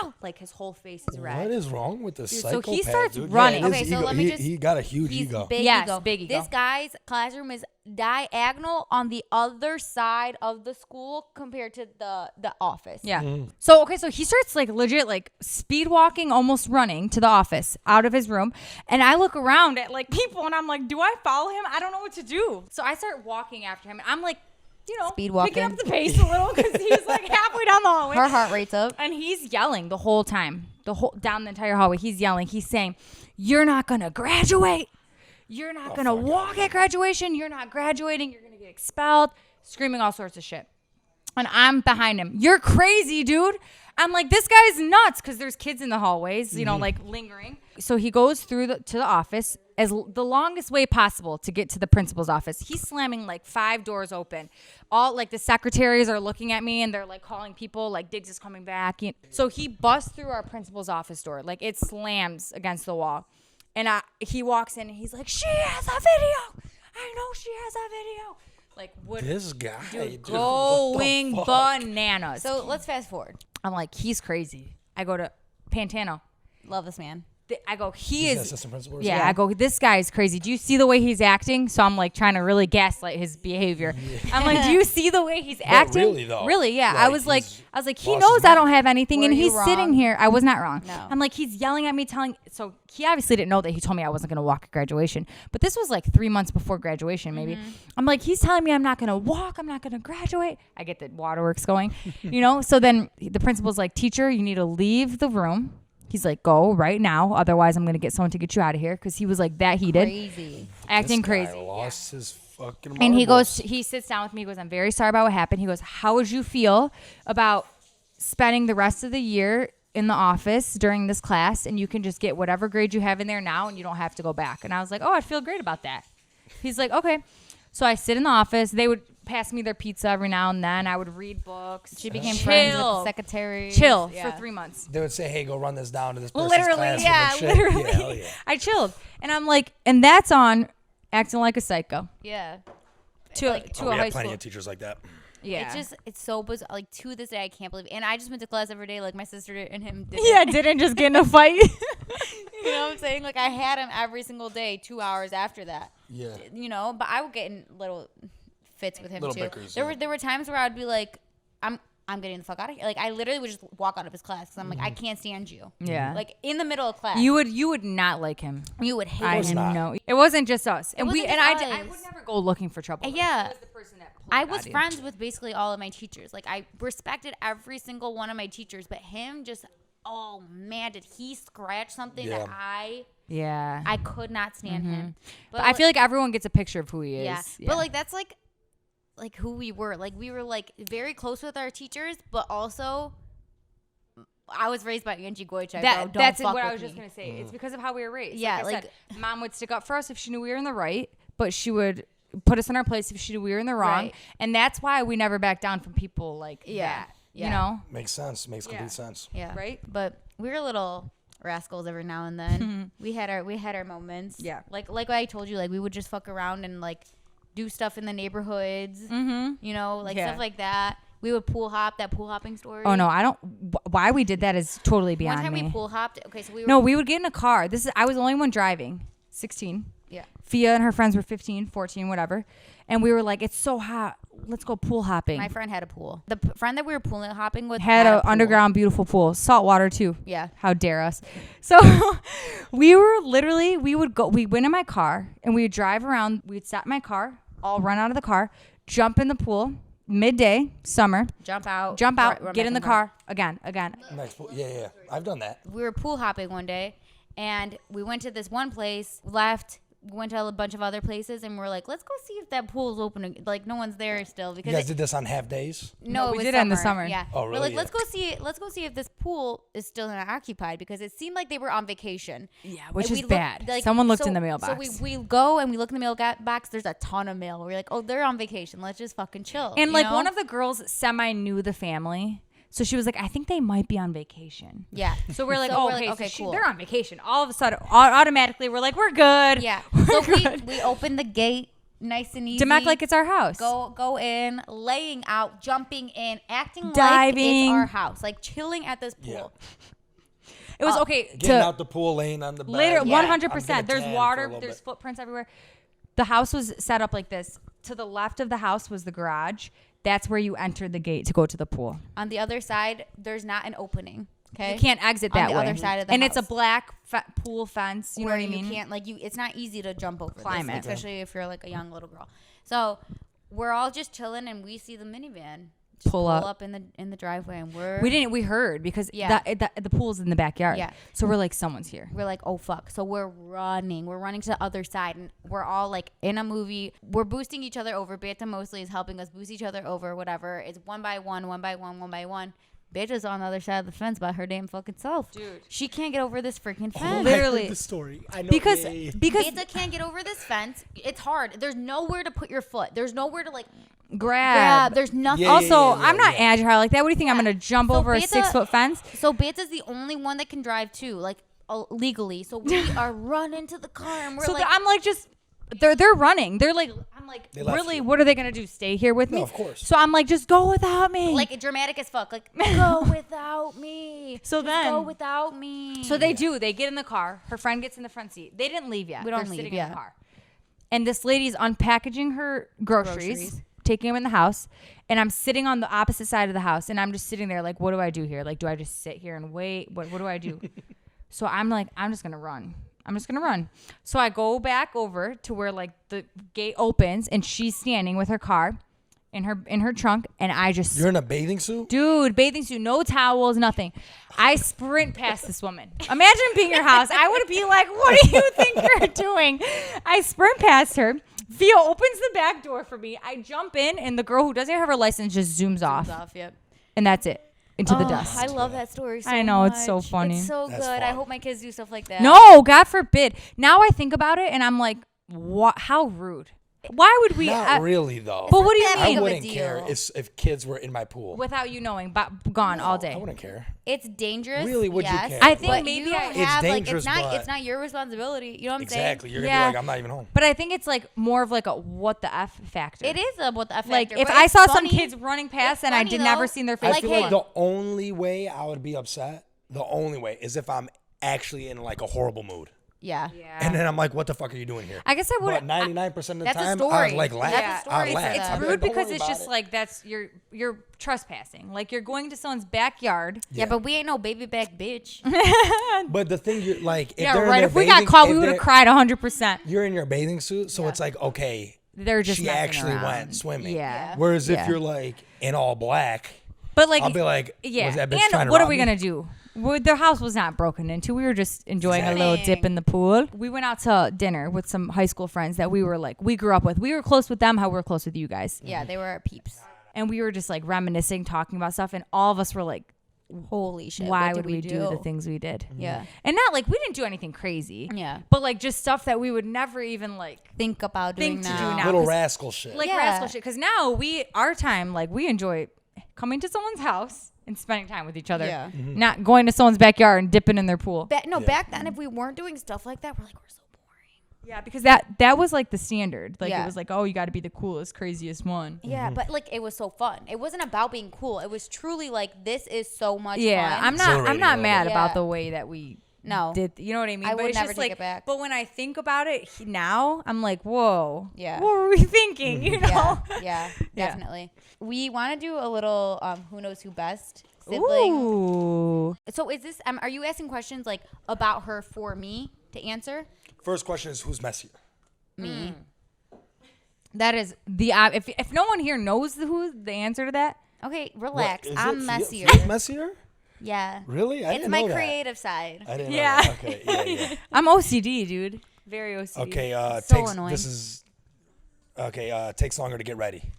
now. Like his whole face is red. What is wrong with this so psychopath? he starts dude? running. his Okay, so ego- let me he, just- he got a huge He's ego. big Yes, ego. big ego. This guy's classroom is diagonal on the other side of the school compared to the office. Yeah. Mm. So he starts like legit like speed walking, almost running to the office out of his room. And I look around at like people and I'm like, do I follow him? I don't know what to do. So I start walking after him and I'm like, Speed picking walking. up the pace a little because he's like halfway down the hallway. Her heart rate's up. And he's yelling the whole time, down the entire hallway. He's yelling. He's saying, "You're not gonna graduate. You're not gonna walk at graduation. You're not graduating. You're gonna get expelled." Screaming all sorts of shit. And I'm behind him. You're crazy, dude. I'm like, this guy's nuts because there's kids in the hallways, like lingering. So he goes through to the office as the longest way possible to get to the principal's office. He's slamming like 5 doors open. All like the secretaries are looking at me and they're like calling people like Diggs is coming back. So he busts through our principal's office door. Like it slams against the wall. And he walks in and he's like, she has a video. I know she has a video. Like what? This guy, dude, Going what the fuck? bananas. So let's fast forward. I'm like, he's crazy. I go to Pantano. Love this man. I go, he He's is. the assistant principal or Yeah, something? I go, this guy is crazy. Do you see the way he's acting? So I'm like trying to really gaslight his behavior. I'm like, do you see the way he's acting? really, though. Really, yeah. Like, I was like, he's he lost knows his I don't mind. have anything, Were and you he's sitting wrong? here. I was not wrong. No. I'm like, he's yelling at me, so he obviously didn't know that he told me I wasn't going to walk at graduation. But this was like 3 months before graduation, maybe. Mm-hmm. I'm like, he's telling me I'm not going to walk. I'm not going to graduate. I get the waterworks going, So then the principal's like, teacher, you need to leave the room. He's like, go right now. Otherwise, I'm going to get someone to get you out of here. Because he was like that heated, Crazy. acting This guy crazy. lost his fucking And marbles. he sits down with me. He goes, I'm very sorry about what happened. He goes, how would you feel about spending the rest of the year in the office during this class and you can just get whatever grade you have in there now and you don't have to go back? And I was like, oh, I'd feel great about that. He's like, okay. So I sit in the office. They would pass me their pizza every now and then. I would read books. She became friends with the Chill. secretary. Chill Yeah. for 3 months. They would say, hey, go run this down to this person's Literally, classroom yeah, and shit. literally. Yeah, hell yeah. I chilled. And I'm like, and that's on acting like a psycho Yeah. to, Like- to Oh, a we high have plenty school. of teachers like that. Yeah. It's so bizarre. Like to this day, I can't believe it. And I just went to class every day like my sister and him did. Yeah, didn't just get in a fight. You know what I'm saying? Like I had him every single day, 2 hours after that. Yeah. But I would get in little fits with him Little too. bickers, there yeah. were there were times where I'd be like, I'm getting the fuck out of here. Like I literally would just walk out of his class because I'm like, I can't stand you. Yeah. Like in the middle of class, You would not like him. you would hate I him. not. know. It wasn't just us. And wasn't I just I us. would never go looking for trouble. Yeah. He was the person that pulled I it was out of you. friends with basically all of my teachers. Like I respected every single one of my teachers, but him just, oh man, did he scratch something Yeah. that Yeah. I could not stand him. But I feel like everyone gets a picture of who he is. yeah. But like that's like who we were. Like we were like very close with our teachers, but also I was raised by Angie Goichek. Don't that's fuck what I with was just me. gonna say. It's because of how we were raised. Yeah, like I like- said, mom would stick up for us if she knew we were in the right, but she would put us in our place if she knew we were in the wrong. Right. And that's why we never back down from people like Yeah. that. Yeah. You know? Makes sense. Makes complete sense. Yeah. Right? But we were little rascals every now and then. we had our moments. Yeah. Like I told you, like we would just fuck around and like do stuff in the neighborhoods. Mm-hmm. You know, like Yeah. stuff like that. We would pool hop, that pool hopping story. Oh no, I don't. Why we did that is totally beyond One time me. we pool hopped. Okay, so we were No, we would get in a car. I was the only one driving. 16. Yeah. Fia and her friends were 15, 14, whatever. and we were like, it's so hot. Let's go pool hopping. My friend had a pool. The friend that we were pool hopping with had a an pool. underground beautiful pool, salt water too. Yeah. How dare us? So we went in my car and we would drive around. We'd sat in my car, all run out of the car, jump in the pool, midday, summer, Jump out, run get get in the car again. Next pool. Yeah. I've done that. We were pool hopping one day, and we went to this one place, left, went to a bunch of other places, and we're like, let's go see if that pool is open. Like, no one's there still because You guys did this on half days? No, we it was did it in the summer. Yeah. Oh, We're really? like, let's go see if this pool is still occupied because it seemed like they were on vacation. Yeah, which And is we bad. like, Someone looked so- in the mailbox. So we go and we look in the mailbox. There's a ton of mail. We're like, oh, they're on vacation. Let's just fucking chill. And you like know? one of the girls semi knew the family. So she was like, I think they might be on vacation. Yeah. So we're like, So oh, we're like, okay, okay, so cool. they're on vacation. All of a sudden, automatically, we're like, we're good. Yeah. We're So good. we open the gate nice and easy. To act like it's our house. Go in, laying out, jumping in, acting like Diving. it's our house, like chilling at this pool. Yeah. It was okay Getting to out the pool, laying on the bed. later. Yeah. 100%. There's water. There's footprints everywhere. The house was set up like this. To the left of the house was the garage. That's where you entered the gate to go to the pool. On the other side, there's not an opening. Okay. You can't exit On that the way. other side of the and it's a house. black pool fence. You know where what I mean? You can't it's not easy to jump over Climb this, it. especially if you're like a young little girl. So we're all just chilling, and we see the minivan just Pull up. in the driveway, and We heard because Yeah. the pool's in the backyard. Yeah. So we're like, someone's here. we're like, oh fuck. So we're running to the other side, and we're all like in a movie. We're boosting each other over. Beta mostly is helping us boost each other over, whatever. It's one by one. Beta's on the other side of the fence by her damn fucking self. Dude. She can't get over this freaking Oh, fence. Literally. I heard the story. I know. Because yeah. Beta can't get over this fence. It's hard. There's nowhere to put your foot. There's nowhere to like grab. There's nothing. Yeah, Also, yeah, I'm not yeah. agile like that. What do you think? I'm going to jump So over a Beta- 6-foot fence? So Beta's the only one that can drive too, like legally. So we are running to the car, and we're So like, I'm like, just they're running. They're like, I'm like, They left really? you. What are they going to do? Stay here with No, me? of course. So I'm like, just go without me. like dramatic as fuck. Like go without me. So Just then- go without me. So they do. They get in the car. Her friend gets in the front seat. They didn't leave yet. We don't They're leave, sitting in yeah. the car. And this lady's unpackaging her groceries, taking them in the house. And I'm sitting on the opposite side of the house. And I'm just sitting there like, what do I do here? Like, do I just sit here and wait? What do I do? So I'm like, I'm just going to run. So I go back over to where like the gate opens and she's standing with her car in her trunk. And I just... You're in a bathing suit? Dude, bathing suit, no towels, nothing. I sprint past this woman. Imagine being your house. I would be like, what do you think you're doing? I sprint past her. Theo opens the back door for me. I jump in, and the girl who doesn't have her license just zooms off. Yep. And that's it. Into the dust. I love that story so I know, it's so much. funny. It's so That's good. I fun. hope my kids do stuff like that. No, God forbid. Now I think about it, and I'm like, what? How rude. Why would we... Not really, though. But what do you that big mean? of I a wouldn't care deal. if kids were in my pool. Without you knowing, but gone all I day. wouldn't care. It's dangerous. Really, would you yes, care? I think but maybe you don't It's have, dangerous, like, but- it's not your responsibility. You know what I'm saying? Exactly. You're going to Yeah. be like, I'm not even home. But I think it's like more of like a what the F factor. It is a what the F Like factor, if but I it's saw funny. some kids running past It's and I funny, did though. never seen their face I Like, feel hey- like the only way I would be upset, the only way, is if I'm actually in like a horrible mood. Yeah. And then I'm like, what the fuck are you doing here? I guess I would. But 99% of the That's a time, story. I'd like laugh. That's a story I'd for laugh. them. It's I'd be rude like, "Don't because worry it's about just it." like that's you're trespassing. Like you're going to someone's backyard. Yeah, but we ain't no baby back bitch. But the thing, you're like, if Yeah, they're in right. their If we got bathing- caught, if we would have they're- cried 100%. You're in your bathing suit, so it's like, okay, They're just she messing actually around. went swimming. Yeah. Whereas Yeah. if you're like in all black, But like, I'll be like, yeah. was that bitch trying And to what are rob we me? gonna do? Their house was not broken into. We were just enjoying a little Exactly. dip in the pool. We went out to dinner with some high school friends that we were like, we grew up with. We were close with them, how we're close with you guys. Yeah, they were our peeps. And we were just like reminiscing, talking about stuff. And all of us were like, Holy shit. why what would did we do the things we did? Yeah. And not like we didn't do anything crazy. Yeah. But like just stuff that we would never even like Think about doing Think to do now. now. Little 'cause- rascal shit. like Yeah. rascal shit. Because now our time, like we enjoy coming to someone's house and spending time with each other. Yeah. Mm-hmm. Not going to someone's backyard and dipping in their pool. Back then, if we weren't doing stuff like that, we're like, we're so boring. Yeah, because that was like the standard. Like Yeah. it was like, oh, you got to be the coolest, craziest one. Yeah, but like it was so fun. It wasn't about being cool. It was truly like this is so much Yeah, fun. I'm not Exhilarating a little mad bit. about Yeah. the way that we No. you know what I mean? I But would it's never just take like, it back. But when I think about it now, I'm like, whoa. Yeah. What were we thinking? You know? Yeah, Yeah. definitely. We want to do a little who knows who best sibling. Ooh. So is this? Are you asking questions like about her for me to answer? First question is who's messier? Me. That is the if no one here knows who the answer to that. Okay, relax. What, is I'm it messier. Feels messier? Yeah. Really? I It's didn't my know that. creative side. I didn't Yeah. know that. Okay, yeah. I'm OCD, dude. Very OCD. Okay, So annoying. takes longer to get ready.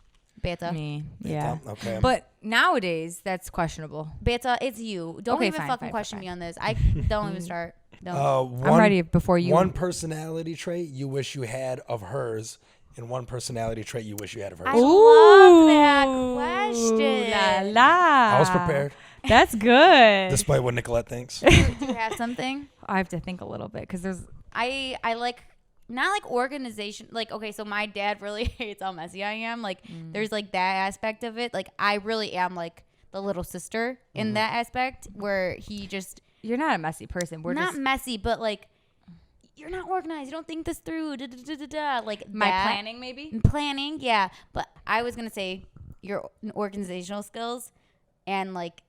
Beta. Me. Yeah. Okay. But nowadays that's questionable. Beta, it's you. Don't Okay, even fine, fucking fine, question fine. me on this. I don't even start. Don't. I'm ready before you. One personality trait you wish you had of hers, and one personality trait you wish you had of hers. I love that question. La la. I was prepared, That's good. despite what Nicolette thinks. Do you have something? I have to think a little bit because there's. I like not like organization. Like okay, so my dad really hates how messy I am. Like there's like that aspect of it. Like I really am like the little sister in that aspect where he just You're not a messy person. We're not just messy, but like you're not organized. You don't think this through. Da, da, da, da, da. Like my that. planning maybe. Planning, yeah. But I was gonna say your organizational skills and like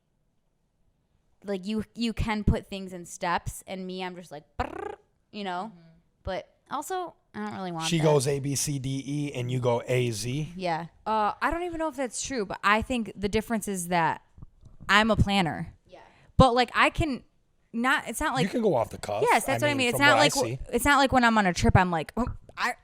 you can put things in steps, and me, I'm just like, brrr, you know. But also, I don't really want. She that. goes A, B, C, D, E, and you go A, Z. Yeah. I don't even know if that's true, but I think the difference is that I'm a planner. Yeah. But like I can not. It's not like You can go off the cuff. yes, that's what I mean. It's from not what I like see. it's not like when I'm on a trip. I'm like, oh,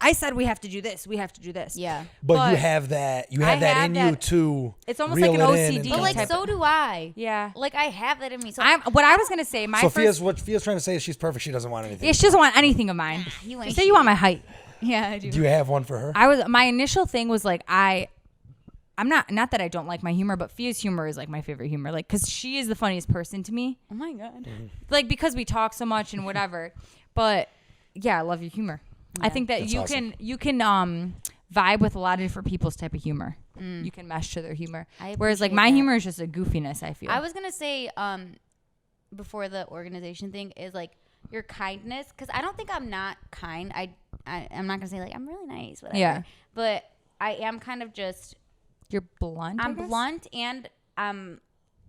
I said we have to do this. We have to do this. Yeah. But you but have that. You I have that have in that- you to. It's almost reel like an it in OCD and But like, type so do I. Yeah. Like I have that in me. So What I was gonna say, my Sophia's first. what Fia's trying to say is she's perfect. She doesn't want anything. Yeah, she doesn't want anything of mine. you You ain't say you want my height. Yeah, I do. Do you have one for her? My initial thing was like I'm not that I don't like my humor, but Fia's humor is like my favorite humor, like because she is the funniest person to me, Oh my god. like because we talk so much and whatever. But yeah, I love your humor. I think that That's you awesome. can vibe with a lot of different people's type of humor. You can mesh to their humor. I Whereas like appreciate my that. humor is just a goofiness. I feel. I was gonna say before the organization thing is like your kindness, because I don't think I'm not kind. I'm not gonna say like I'm really nice, whatever. Yeah. But I am kind of just You're blunt. I I'm guess? blunt, and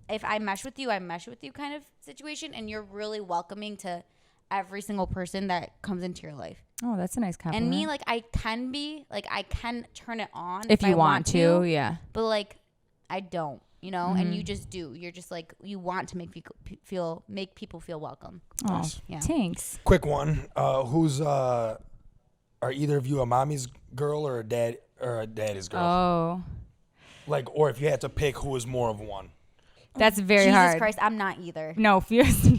if I mesh with you, I mesh with you kind of situation, and you're really welcoming to every single person that comes into your life. Oh, that's a nice compliment. And me, like I can turn it on if you I want to, yeah. but like I don't, you know. And you just do. You're just like you want to make people feel welcome. Oh, Yeah. thanks. Quick one. Are either of you a mommy's girl or a daddy's girl? Oh, Like, or if you had to pick, who is more of one? that's very Jesus hard. Christ, I'm not either. No, Fia's.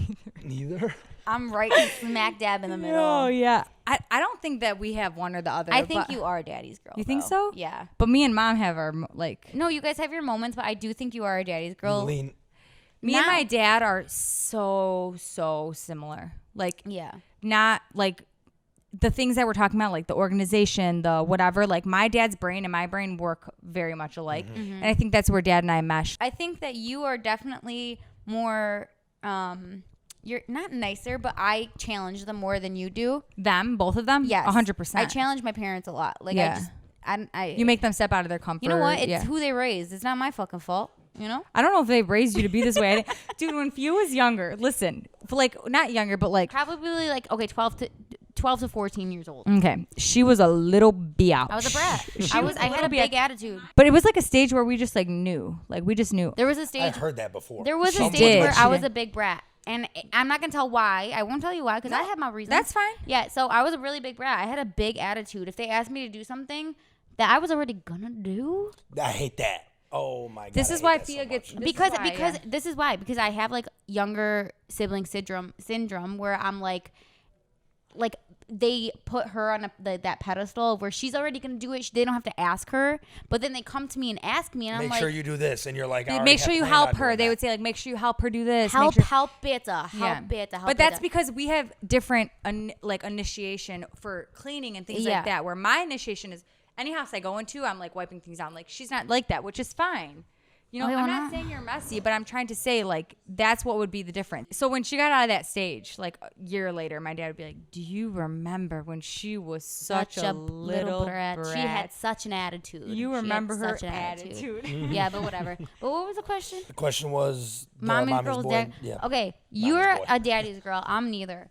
Neither. I'm right smack dab in the middle. Oh yeah. I don't think that we have one or the other. I think but- you are daddy's girl. You think though. so? Yeah. But me and mom have our like. No, you guys have your moments, but I do think you are a daddy's girl. Lean. Me and Now- my dad are so similar. Like Yeah. not like the things that we're talking about, like the organization, the whatever. Like my dad's brain and my brain work very much alike, and I think that's where dad and I mesh. I think that you are definitely more you're not nicer, but I challenge them more than you do. Them, both of them, Yes. 100%. I challenge my parents a lot. Like Yeah. I You make them step out of their comfort. You know what? It's yeah. who they raised. It's not my fucking fault. You know? I don't know if they raised you to be this way. Dude, when Fia was younger, listen, for like not younger, but like Probably like okay, 12 to 14 years old. okay, she was a little biatch. I was a brat. She was I had a big attitude. But it was like a stage where we just like knew, like we just knew. There was a I've stage. heard that before. There was a Someone stage where mentioned I it. was a big brat, and I'm not gonna tell why. I won't tell you why because I have my reasons. That's fine. Yeah, so I was a really big brat. I had a big attitude. If they asked me to do something that I was already gonna do, I hate that. Oh my god. This I is hate why that so Fia gets much. because why, yeah. this is why because I have like younger sibling syndrome where I'm like they put her on that pedestal where she's already gonna do it. They don't have to ask her, but then they come to me and ask me, and I'm Make like, sure you do this, and you're like, I already Make had sure you planned help on her. doing They that. would say like, make sure you help her do this. help make sure, bitte. But that's because we have different like initiation for cleaning and things Yeah. like that. Where my initiation is any house I go into, I'm like wiping things down. Like she's not like that, which is fine. You know, Oh, you I'm wanna? not saying you're messy, but I'm trying to say, like, that's what would be the difference. So when she got out of that stage, like, a year later, my dad would be like, do you remember when she was such a little brat? She had such an attitude. You She had remember her such an attitude. Yeah, but whatever. But what was the question? The question was the Mom and mommy's girl's boy. dad. Yeah. Okay, you're boy. a daddy's girl. I'm neither.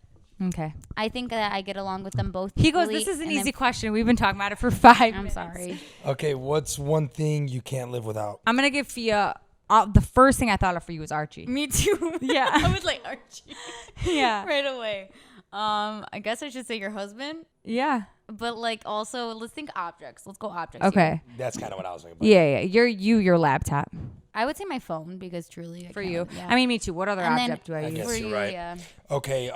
Okay. I think that I get along with them both. He goes, equally, this is an and easy then- question. We've been talking about it for 5 I'm minutes. sorry. Okay, what's one thing you can't live without? I'm going to give Fia, the first thing I thought of for you was Archie. Me too. Yeah. I was like Archie. Yeah. Right away. I guess I should say your husband, Yeah. but like also let's think objects. Let's go objects. Okay. That's kind of what I was thinking about. Yeah. Your laptop. I would say my phone because truly I For can't, you. Yeah. I mean, me too. What other And then- object do I I use? guess for you're you, right. yeah. Okay,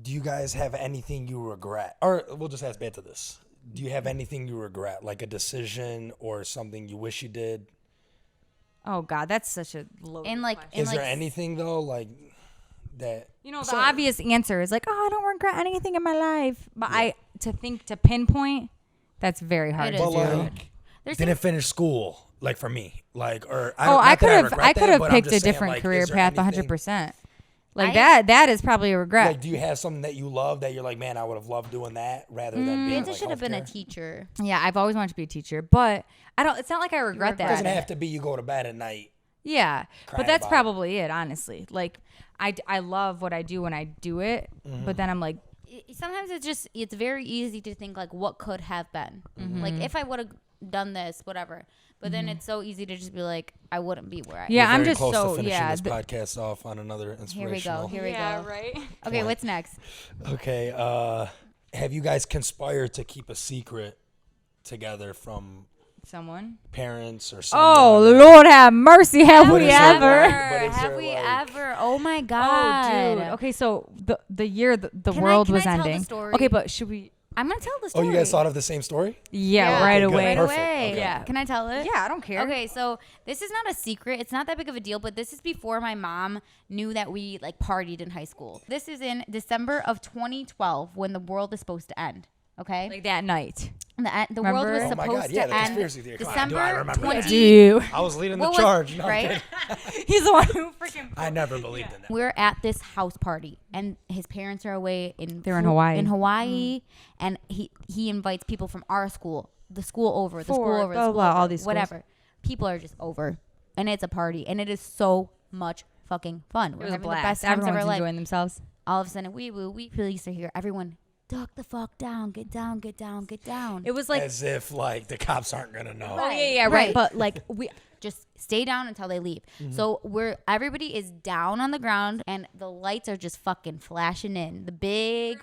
do you guys have anything you regret? Or we'll just ask Beta this. Do you have anything you regret, like a decision or something you wish you did? Oh, God. That's such a loaded And like, question. Is and there like, anything though, like that? You know, the So- obvious answer is like, oh, I don't regret anything in my life. But to pinpoint, that's very hard It to But is, do. yeah. like, There's didn't finish school, like for me, like or I Oh, don't, I not that could have regret I could that, have but I'm picked a just saying, different like, career is there path anything- 100%. Like I- that is probably a regret. Like, do you have something that you love that you're like, man, I would have loved doing that rather than being Banta like should have been a healthcare? teacher. Yeah, I've always wanted to be a teacher, but I don't. It's not like I regret It that. doesn't have to be you go to bed at night. Yeah, crying but that's about it. probably it. Honestly, like I love what I do when I do it, but then I'm like, Sometimes it's very easy to think like what could have been. Like if I would have done this, whatever. But then it's so easy to just be like, I wouldn't be where I am. yeah, We're I'm very just close to so finishing yeah. this podcast off on another Here we inspirational. go. Here we yeah, go. right. Okay, what's next? Okay, have you guys conspired to keep a secret together from Someone. parents or someone? Oh Lord, have mercy. Have But we is there ever? one- but is Have there, we like- ever? Oh my god. Oh, dude. Okay, so the year the Can I- world can was I tell the ending. story? Okay, but should we? I'm gonna tell the Oh, story. you guys thought of the same story? Yeah, right Okay, good. away. Right Perfect. away. Okay. Yeah. Can I tell it? Yeah, I don't care. Okay, so this is not a secret. It's not that big of a deal, but this is before my mom knew that we like partied in high school. This is in December of 2012 when the world is supposed to end. Okay, Like that night. the world was Remember? Oh my supposed God, yeah, to the end conspiracy theory. Come on, December do I remember that? 20. Dude. I was leading the What was- charge. No, I'm right? kidding. He's the one who freaking. I never believed in that. We're at this house party, and his parents are away in. They're in Hawaii. In Hawaii, and he invites people from our school, the school over, the school Ford, over, the blah, school blah, over, all these schools. whatever. People are just over, and it's a party, and it is so much fucking fun. It We're was a having the blast. best times of Everyone's our life. enjoying themselves. All of a sudden, we police are here. Everyone, duck the fuck down, get down, get down, get down. It was like, As if like the cops aren't gonna know. oh yeah, right. Right. But like we, just stay down until they leave. Mm-hmm. So everybody is down on the ground and the lights are just fucking flashing in. The big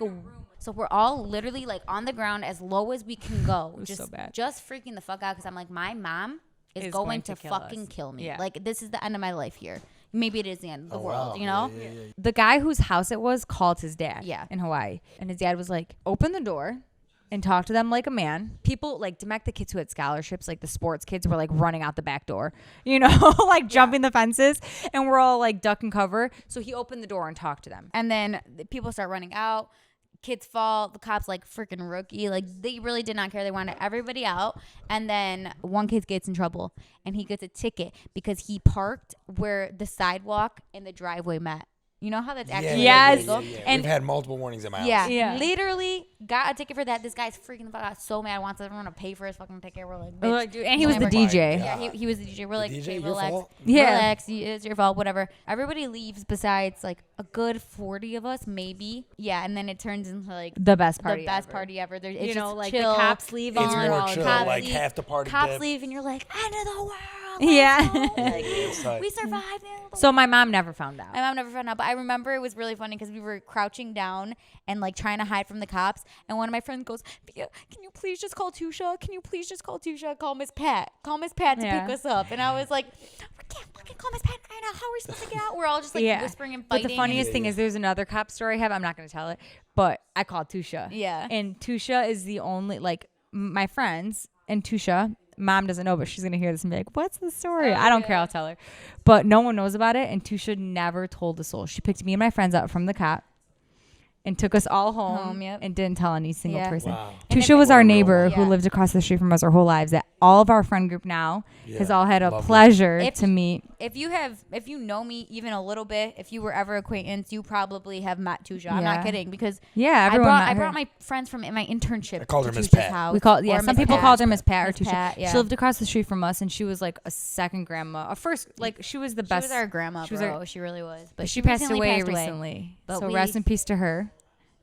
so we're all literally like on the ground as low as we can go. was Just so bad. just freaking the fuck out because I'm like, my mom is Is going going to to kill fucking us. kill me. Yeah. Like this is the end of my life here. Maybe it is the end of the world, wow. you know? Yeah, yeah, yeah. the guy whose house it was called his dad. Yeah. In Hawaii, and his dad was like, open the door. And talk to them like a man. People like to make the kids who had scholarships, like the sports kids, were like running out the back door, you know, like jumping the fences, and we're all like duck and cover. So he opened the door and talked to them. And then the people start running out. Kids fall. The cops like freaking rookie. Like they really did not care. They wanted everybody out. And then one kid gets in trouble and he gets a ticket because he parked where the sidewalk and the driveway met. You know how that's actually Yes. illegal? And we've had multiple warnings in my house. Yeah. Yeah. Literally got a ticket for that. This guy's freaking the fuck out so mad. Wants everyone to pay for his fucking ticket. We're like, We're bitch. like, dude, and he was the Oh my DJ. God. Yeah, he was the DJ. We're like, DJ, okay, your relax. fault? Yeah. Relax. It's your fault. Whatever. Everybody leaves besides like a good 40 of us, maybe. Yeah, and then it turns into like The best party. the best ever. party ever. It's You know, just like chill, the cops leave. It's on, more all chill, cops like leave. half the party Cops dip. leave, and you're like, end of the world. Yeah. Let's go. It's like- We survived. the end of the So my mom never found out. My mom never found out, but I remember it was really funny because we were crouching down and like trying to hide from the cops. And one of my friends goes, "Via, can you please just call Tusha? Can you please just call Tusha? Call Miss Pat. Call Miss Pat to Yeah. pick us up." And I was like, "We can't fucking call Miss Pat right now. How are we supposed to get out?" We're all just like whispering and But fighting. the funniest Yeah, thing yeah. is there's another cop story I have. I'm not going to tell it, but I called Tusha. Yeah. And Tusha is the only, like, my friends and Tusha, mom doesn't know, but she's going to hear this and be like, what's the story? I don't care. I'll tell her. But no one knows about it. And Tusha never told a soul. She picked me and my friends up from the cop and took us all home Yep. and didn't tell any single Yeah. person. Wow. And Tusha then- was What a our real neighbor one. who Yeah. lived across the street from us our whole lives that all of our friend group now has all had a Lovely. pleasure to meet. If you know me even a little bit, if you were ever acquaintance, you probably have met Tusha. I'm not Yeah. kidding because Everyone met I her. brought my friends from my internship. I called to her Miss Tusha's Pat. house, We called or some Miss people Pat. called her Miss Pat or Miss Tusha. Pat, yeah. She lived across the street from us, and she was like a second grandma. A first, like she was the She best. was our grandma, she was bro. our- She really was. But she passed away recently. recently. But So we- rest in peace to her.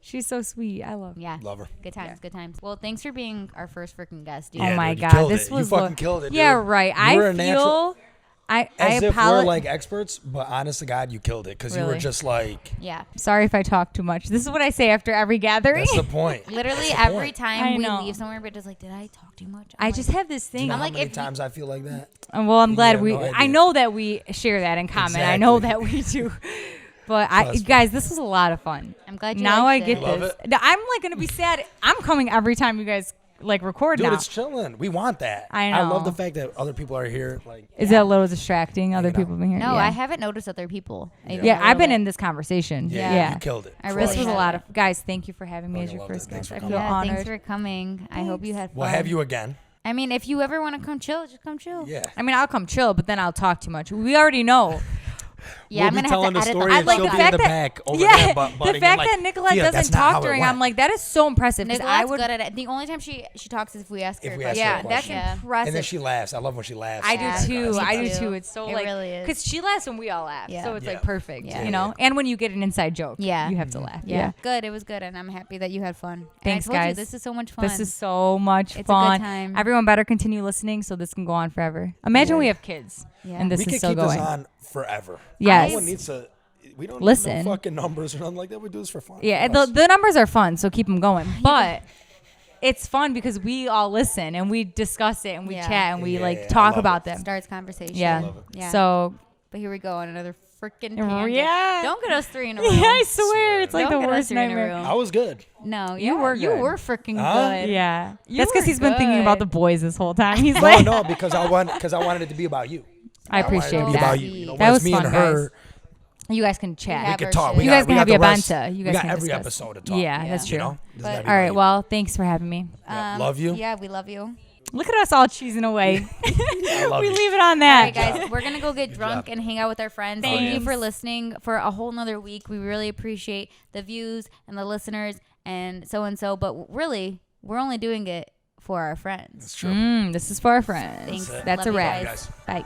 She's so sweet. I love her. Yeah. Love her. Good times, good times. Well, thanks for being our first freaking guest, dude. Yeah, Oh my dude, you God, killed this it. was You fucking killed it, Yeah, dude. right. You were I a natural- feel. I As if we're apologize. like experts, but honest to God, you killed it because you were Really? just like. Yeah. Sorry if I talk too much. This is what I say after every gathering. That's the point. Literally That's the every point. time I we know. leave somewhere, we're just like, did I talk too much? I just have this Do you thing. know I'm how like, many if you- times I feel like that? Well, I'm glad have we. no idea. I know that we share that in common. I know that Exactly. we do. But Trust me. guys, this was a lot of fun. I'm glad you Now I liked get it. Love this. it. Now, I'm like gonna be sad. I'm coming every time you guys like record Dude, now. it's chilling. We want that. I I love know. the fact that other people are here. Like, Is that a little distracting? Other Hanging out. people being here. No, yeah. I haven't noticed other people. even Yeah, a I've been little in this conversation. yeah, Yeah. you killed it. I Trust really This was me. a lot of guys. Thank you for having me Oh, as you your loved first it. Thanks guest. for I bit. feel coming. Yeah, honored. thanks for coming. I hope you had fun. We'll have you again. I mean, if you ever want to come chill, just come chill. Yeah. I mean, I'll come chill, but then I'll talk too much. We already know. Yeah, I'm we'll be gonna telling have the to edit story the and like she'll the be fact in the that- back over Yeah, there, the butting in fact like, that Nicolette "Thea, doesn't that's not how talk it during, went." I'm like, that is so impressive. 'cause Nicolette's I would. good at it. The only time she talks is if we ask her. If a we ask question. her a Yeah, that's question. Yeah. impressive. And then she laughs. I love when she laughs. I do Yeah, too. me I do too. too. It's so It like really is. because she laughs and we all laugh, Yeah. so it's Yeah. like perfect, Yeah. you know. And when you get an inside joke, Yeah. you have to laugh. Yeah. Good. It was good, and I'm happy that you had fun. Thanks, and I told guys. You, this is so much fun. This is so much It's a good fun. time. Everyone better continue listening so this can go on forever. Imagine we have kids Yeah. and this we is could still keep going. this on forever. Yes. No one needs to. We don't Listen. need no fucking numbers or nothing like that. We do this for fun. Yeah, For us. the numbers are fun, so keep them going. But it's fun because we all listen and we discuss it and we Yeah. chat and we Yeah, like yeah, I talk love about it. them. starts conversation. Yeah. love it. Yeah. So But here we go on another freaking Oh, tangent. yeah. Don't get us three in a row. yeah, I swear it's like Don't the get us worst three in a nightmare. row. I was good. No, You yeah, were You good. were freaking Huh? good. Yeah, You that's because were he's been thinking about the good. boys this whole time. He's No, like, no, because I wanted it to be about you. I wanted it to appreciate be that. about you. You know, That when was it's me fun, and her. guys. You guys can chat. We We have could our talk. shit. We You got, guys can we have got your the rest- banta. You we guys got can every discuss. episode to talk. Yeah, Yeah. that's You true. know? Doesn't But- have to be All right, about well, thanks for having me. Yeah, love you. Yeah, we love you. Look at us all cheesing away. I love we you. leave it on All that. right, guys, we're gonna go get drunk job. and hang out with our friends. Thank you Thanks. for listening for a whole nother week. We really appreciate the views and the listeners and so. But really, we're only doing it for our friends. It's true. This is for our friends. Thanks. That's Love a you wrap. guys. Bye.